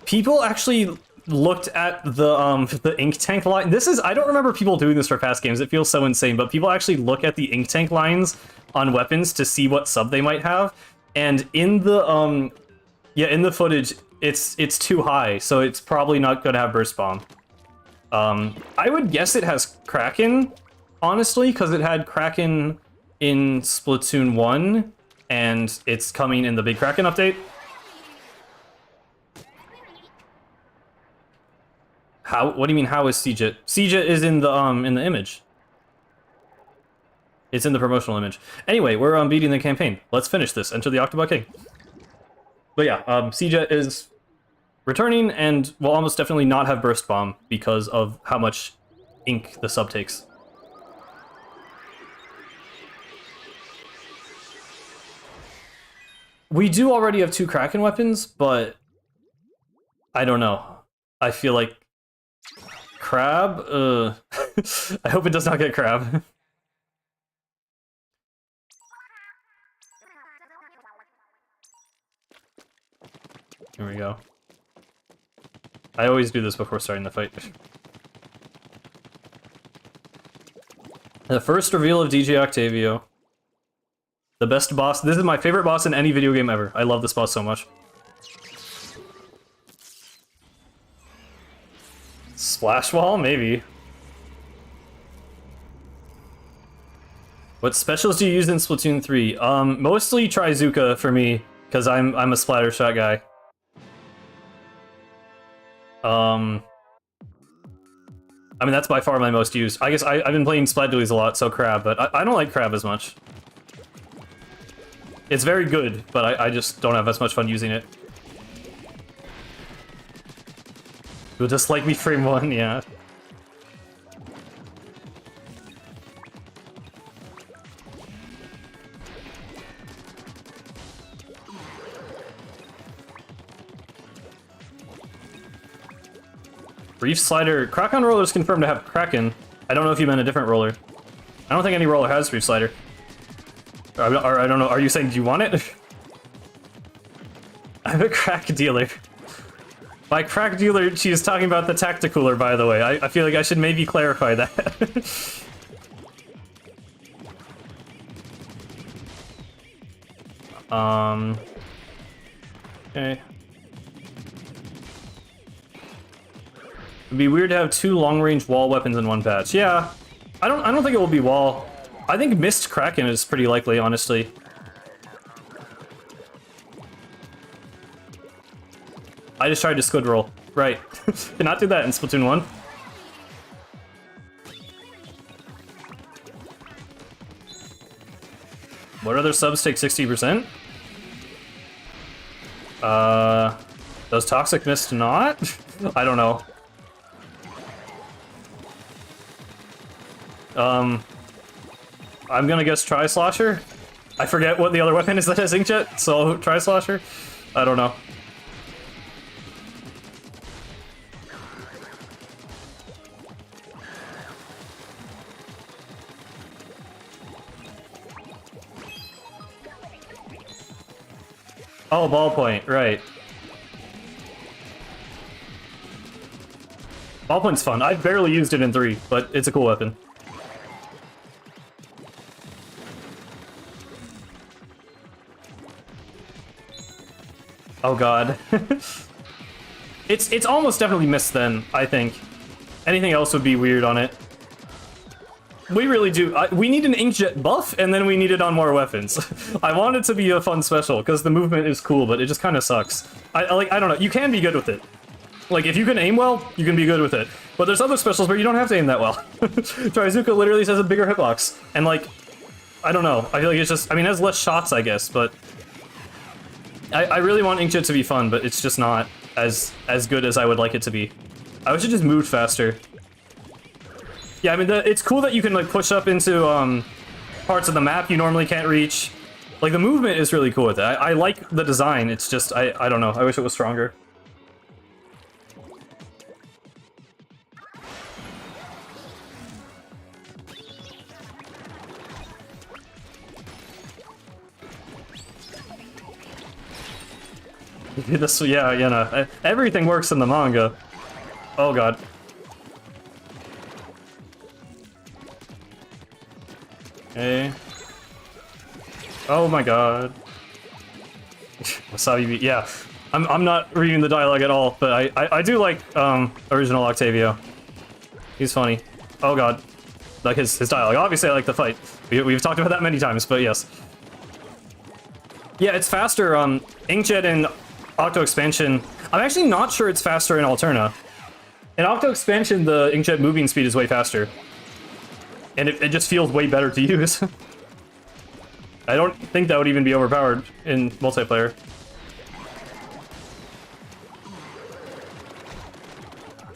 People actually looked at the ink tank line. This is, I don't remember people doing this for past games. It feels so insane, but people actually look at the ink tank lines on weapons to see what sub they might have. And in the yeah, in the footage, it's too high, so it's probably not gonna have burst bomb. I would guess it has Kraken, honestly, because it had Kraken in Splatoon 1, and it's coming in the big Kraken update. How? What do you mean? How is Siege? Siege is in the image. It's in the promotional image. Anyway, we're beating the campaign. Let's finish this. Enter the Octobot King. But yeah, Siege is returning and will almost definitely not have burst bomb because of how much ink the sub takes. We do already have 2 Kraken weapons, but I don't know. I feel like Crab? I hope it does not get Crab. Here we go. I always do this before starting the fight. The first reveal of DJ Octavio. The best boss. This is my favorite boss in any video game ever. I love this boss so much. Splash wall? Maybe. What specials do you use in Splatoon 3? Mostly Trizuka for me, because I'm a splatter shot guy. I mean, that's by far my most used. I guess I've been playing Splat Dualies a lot, so Crab, but I don't like Crab as much. It's very good, but I just don't have as much fun using it. You'll just like me frame 1, yeah. Reef Slider. Kraken roller is confirmed to have Kraken. I don't know if you meant a different roller. I don't think any roller has Reef Slider. Or I don't know, are you saying do you want it? I'm a crack dealer. By crack dealer, she is talking about the Tacticooler, by the way. I feel like I should maybe clarify that. Okay. It'd be weird to have 2 long-range wall weapons in one patch. Yeah, I don't think it will be wall. I think Mist Kraken is pretty likely, honestly. I just tried to squid roll. Right. Cannot do that in Splatoon 1. What other subs take 60%? Does Toxic Mist not? I don't know. I'm gonna guess Tri-Slosher? I forget what the other weapon is that has Inkjet, so Tri-Slosher? I don't know. Oh, ballpoint, right. Ballpoint's fun. I've barely used it in 3, but it's a cool weapon. Oh god. It's almost definitely Mist then, I think. Anything else would be weird on it. We really do. We need an Inkjet buff, and then we need it on more weapons. I want it to be a fun special, because the movement is cool, but it just kind of sucks. I don't know. You can be good with it. Like, if you can aim well, you can be good with it. But there's other specials where you don't have to aim that well. Trizuka literally has a bigger hitbox. And, like, I don't know. I feel like it's just... I mean, it has less shots, I guess, but... I really want Inkjet to be fun, but it's just not as good as I would like it to be. I wish it just moved faster. Yeah, I mean, it's cool that you can, like, push up into parts of the map you normally can't reach. Like, the movement is really cool with it. I like the design, it's just, I don't know, I wish it was stronger. This, yeah, you know, everything works in the manga. Oh god. Okay. Oh my god. Wasabi, yeah. I'm not reading the dialogue at all, but I do like original Octavio. He's funny. Oh god. Like his dialogue. Obviously I like the fight. We've talked about that many times, but yes. Yeah, it's faster. Inkjet and Octo Expansion. I'm actually not sure it's faster in Alterna. In Octo Expansion, the Inkjet moving speed is way faster. And it just feels way better to use. I don't think that would even be overpowered in multiplayer.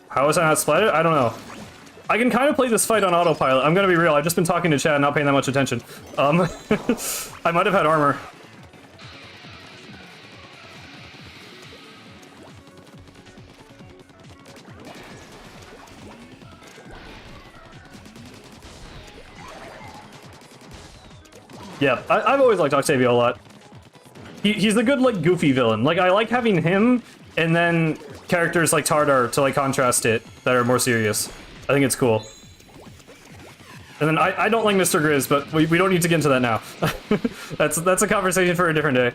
How is that not splatted? I don't know. I can kind of play this fight on autopilot. I'm gonna be real, I've just been talking to Chad and not paying that much attention. I might have had armor. Yeah, I've always liked Octavio a lot. He's a good, like, goofy villain. Like, I like having him, and then characters like Tardar to, like, contrast it, that are more serious. I think it's cool. And then I don't like Mr. Grizz, but we don't need to get into that now. That's a conversation for a different day.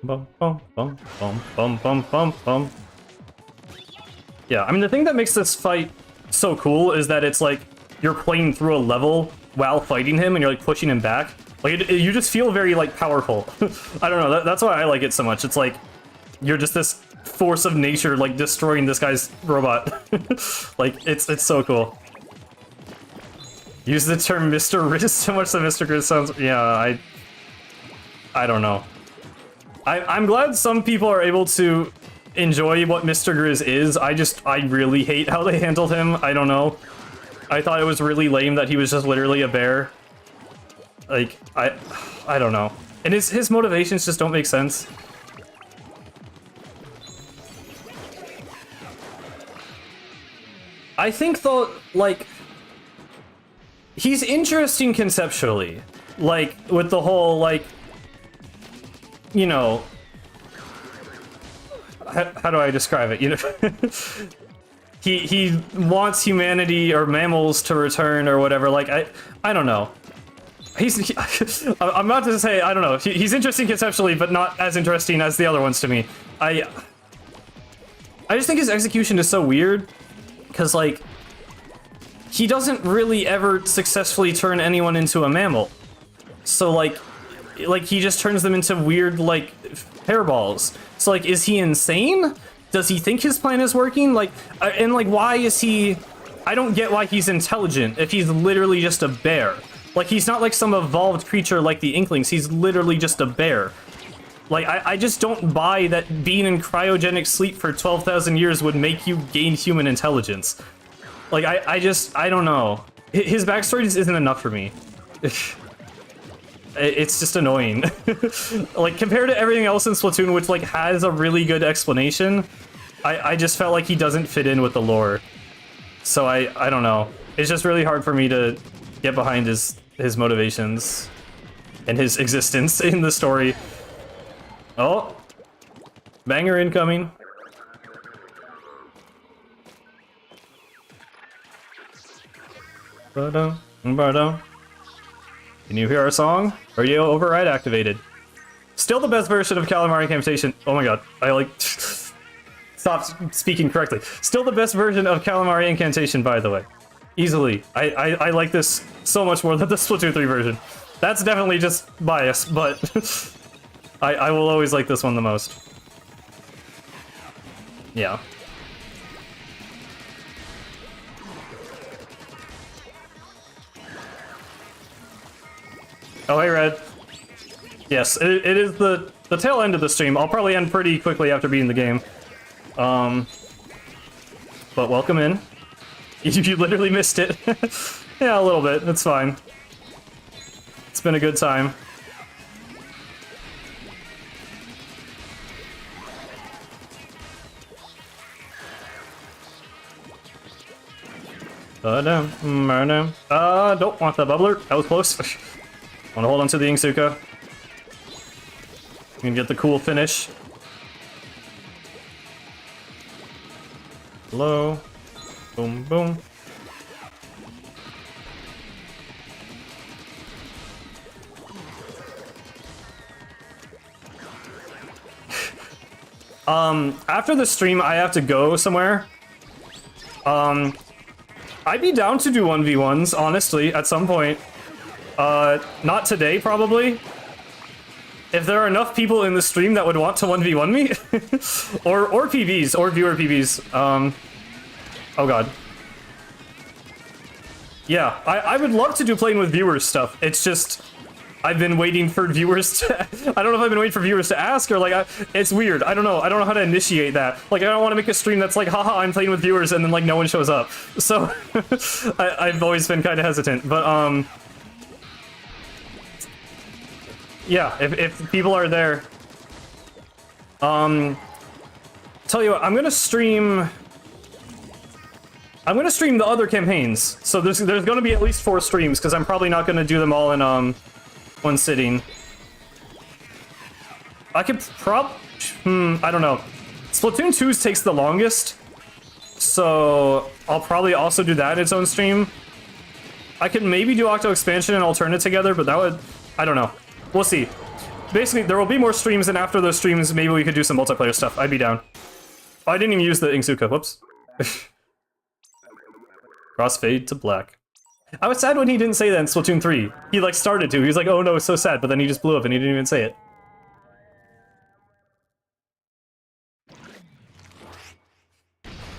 Bum, bum, bum, bum, bum, bum, bum, bum. Yeah, I mean, the thing that makes this fight so cool is that it's like you're playing through a level while fighting him and you're like pushing him back. Like, you just feel very, like, powerful. I don't know, that's why I like it so much. It's like you're just this force of nature, like, destroying this guy's robot. Like, it's so cool. Use the term Mr. Riz so much that Mr. Grizz sounds... Yeah, I don't know. I'm glad some people are able to enjoy what Mr. Grizz is. I really hate how they handled him. I don't know. I thought it was really lame that he was just literally a bear. Like, I don't know. And his motivations just don't make sense. I think though, like, he's interesting conceptually. Like, with the whole, like, you know, how do I describe it? You know, he wants humanity or mammals to return or whatever. Like I don't know. I'm about to say I don't know. He's interesting conceptually, but not as interesting as the other ones to me. I just think his execution is so weird because like he doesn't really ever successfully turn anyone into a mammal. So like he just turns them into weird like hairballs. So like, is he insane? Does he think his plan is working? Like, and like, why is he? I don't get why he's intelligent if he's literally just a bear. Like, he's not like some evolved creature like the Inklings. He's literally just a bear. Like, I just don't buy that being in cryogenic sleep for 12,000 years would make you gain human intelligence. Like, I don't know. His backstory just isn't enough for me. It's just annoying. Like, compared to everything else in Splatoon, which, like, has a really good explanation, I just felt like he doesn't fit in with the lore. So I don't know. It's just really hard for me to get behind his motivations and his existence in the story. Oh! Banger incoming. Ba-dum, ba-dum. Can you hear our song? Radio override activated. Still the best version of Calamari Incantation. Oh my god, I like stopped speaking correctly. Still the best version of Calamari Incantation, by the way. Easily. I like this so much more than the Splatoon 3 version. That's definitely just bias, but I will always like this one the most. Yeah. Oh, hey, Red. Yes, it is the tail end of the stream. I'll probably end pretty quickly after beating the game. But welcome in. You literally missed it. Yeah, a little bit. It's fine. It's been a good time. Don't want the bubbler. That was close. Want to hold on to the Ingsuka. You can get the cool finish. Hello. Boom, boom. After the stream, I have to go somewhere. I'd be down to do 1v1s, honestly, at some point. Not today, probably. If there are enough people in the stream that would want to 1v1 me, or PBs, or viewer PBs. Oh god. Yeah, I would love to do playing with viewers stuff. It's just I've been waiting for viewers to... I don't know if I've been waiting for viewers to ask, or like, it's weird. I don't know how to initiate that. Like, I don't want to make a stream that's like, haha, I'm playing with viewers, and then like no one shows up. So I've always been kind of hesitant, but yeah, if people are there, tell you what, I'm gonna stream the other campaigns. So there's gonna be at least 4 streams because I'm probably not gonna do them all in one sitting. I could I don't know. Splatoon 2's takes the longest, so I'll probably also do that in its own stream. I could maybe do Octo Expansion and Alternate together, but that would, I don't know. We'll see. Basically, there will be more streams, and after those streams, maybe we could do some multiplayer stuff. I'd be down. Oh, I didn't even use the Ingsuka. Whoops. Crossfade to black. I was sad when he didn't say that in Splatoon 3. He, like, started to. He was like, oh no, it's so sad, but then he just blew up and he didn't even say it.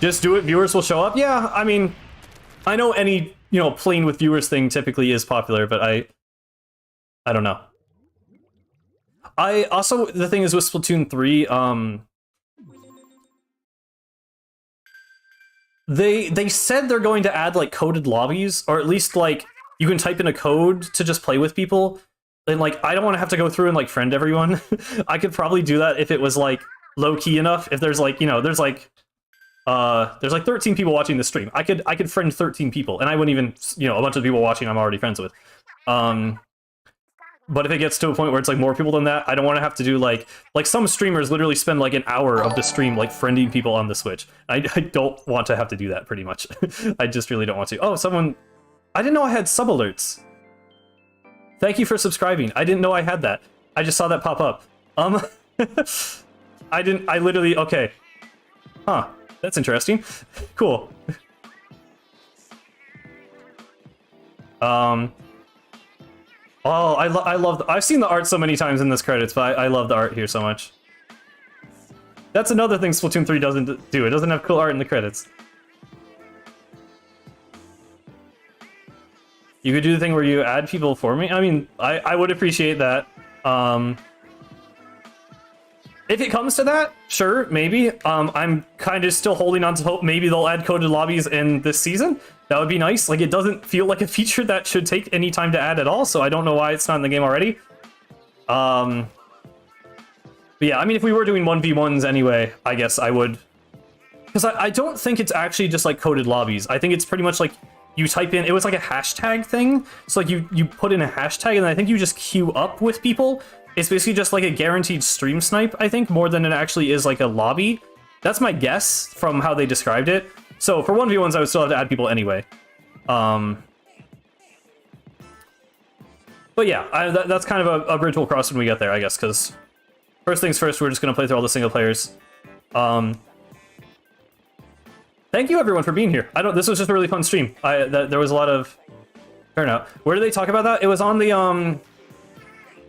Just do it, viewers will show up? Yeah, I mean, I know any, you know, playing with viewers thing typically is popular, but I don't know. I also, the thing is with Splatoon 3, they said they're going to add like coded lobbies, or at least like you can type in a code to just play with people. And like, I don't want to have to go through and like friend everyone. I could probably do that if it was like low key enough. If there's like, you know, there's like 13 people watching the stream. I could friend 13 people, and I wouldn't even, you know, a bunch of people watching I'm already friends with. But if it gets to a point where it's like more people than that, I don't want to have to do like some streamers literally spend like an hour of the stream like friending people on the Switch. I don't want to have to do that pretty much. I just really don't want to. Oh, someone, I didn't know I had sub alerts. Thank you for subscribing. I didn't know I had that. I just saw that pop up. I literally, okay. Huh, that's interesting. Cool. Oh, I love I've seen the art so many times in this credits, but I love the art here so much. That's another thing Splatoon 3 doesn't do. It doesn't have cool art in the credits. You could do the thing where you add people for me. I mean, I would appreciate that. If it comes to that, sure, maybe. I'm kind of still holding on to hope maybe they'll add coded lobbies in this season. That would be nice. Like, it doesn't feel like a feature that should take any time to add at all, so I don't know why it's not in the game already. But yeah, I mean, if we were doing 1v1s anyway, I guess I would. Because I don't think it's actually just like coded lobbies. I think it's pretty much like you type in, it was like a hashtag thing. So like you put in a hashtag and then I think you just queue up with people. It's basically just like a guaranteed stream snipe, I think, more than it actually is like a lobby. That's my guess from how they described it. So for 1v1s, I would still have to add people anyway. But yeah, that's kind of a bridge we'll cross when we get there, I guess, because first things first, we're just going to play through all the single players. Thank you, everyone, for being here. This was just a really fun stream. There was a lot of turnout. Where did they talk about that? It was on the,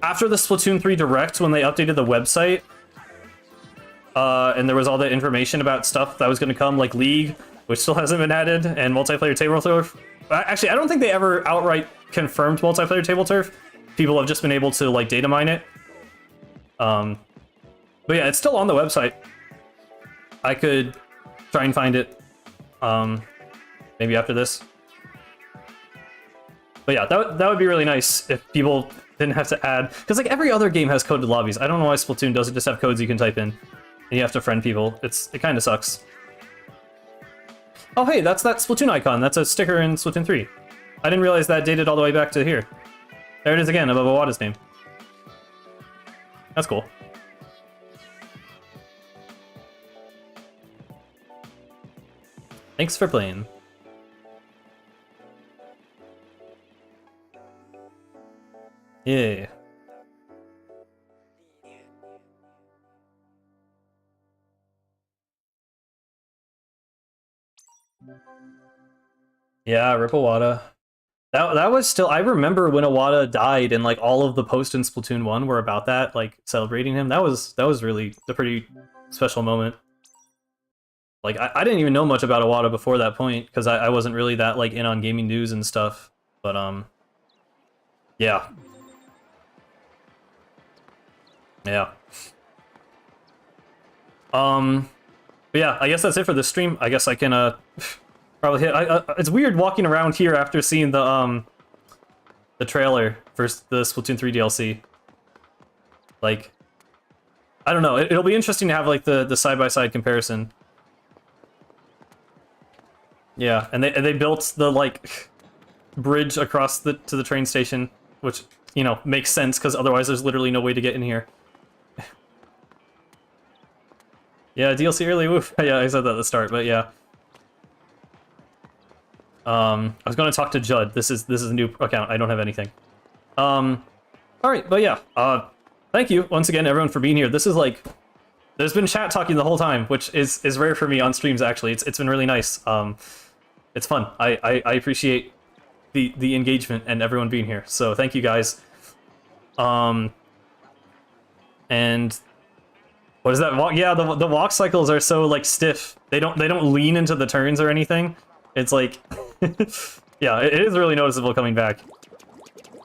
after the Splatoon 3 Direct, when they updated the website, and there was all the information about stuff that was going to come, like League, which still hasn't been added, and multiplayer table turf. Actually, I don't think they ever outright confirmed multiplayer table turf. People have just been able to like data mine it. But yeah, it's still on the website. I could try and find it, maybe after this. But yeah, that would be really nice if people didn't have to add, because like every other game has coded lobbies. I don't know why Splatoon doesn't just have codes you can type in, and you have to friend people. It kind of sucks. Oh hey, that's that Splatoon icon. That's a sticker in Splatoon 3. I didn't realize that dated all the way back to here. There it is again, above Iwata's name. That's cool. Thanks for playing. Yeah. Yeah, rip Iwata. That was still, I remember when Iwata died and like all of the posts in Splatoon 1 were about that, like celebrating him. That was really a pretty special moment. Like I didn't even know much about Iwata before that point because I wasn't really that like in on gaming news and stuff. But yeah. Yeah. But yeah, I guess that's it for this stream. I guess I can probably hit. It's weird walking around here after seeing the trailer for the Splatoon 3 DLC. Like, I don't know. It'll be interesting to have like the side-by-side comparison. Yeah, and they built the like bridge across to the train station, which, you know, makes sense because otherwise there's literally no way to get in here. Yeah, DLC early, woof. Yeah, I said that at the start, but yeah. I was gonna talk to Judd. This is a new account. I don't have anything. Alright, but yeah. Thank you once again, everyone, for being here. This is like, there's been chat talking the whole time, which is rare for me on streams, actually. It's been really nice. It's fun. I appreciate the engagement and everyone being here. So thank you guys. And what is that walk? Yeah, the walk cycles are so like stiff. They don't lean into the turns or anything. It's like, yeah, it is really noticeable coming back.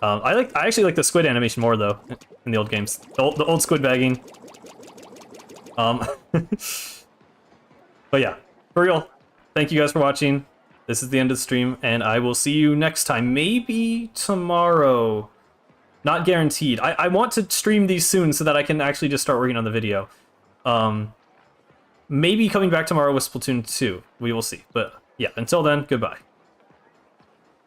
I actually like the squid animation more though in the old games. The old squid bagging. But yeah, for real. Thank you guys for watching. This is the end of the stream, and I will see you next time. Maybe tomorrow. Not guaranteed. I want to stream these soon so that I can actually just start working on the video. Maybe coming back tomorrow with Splatoon 2. We will see. But yeah, until then, goodbye.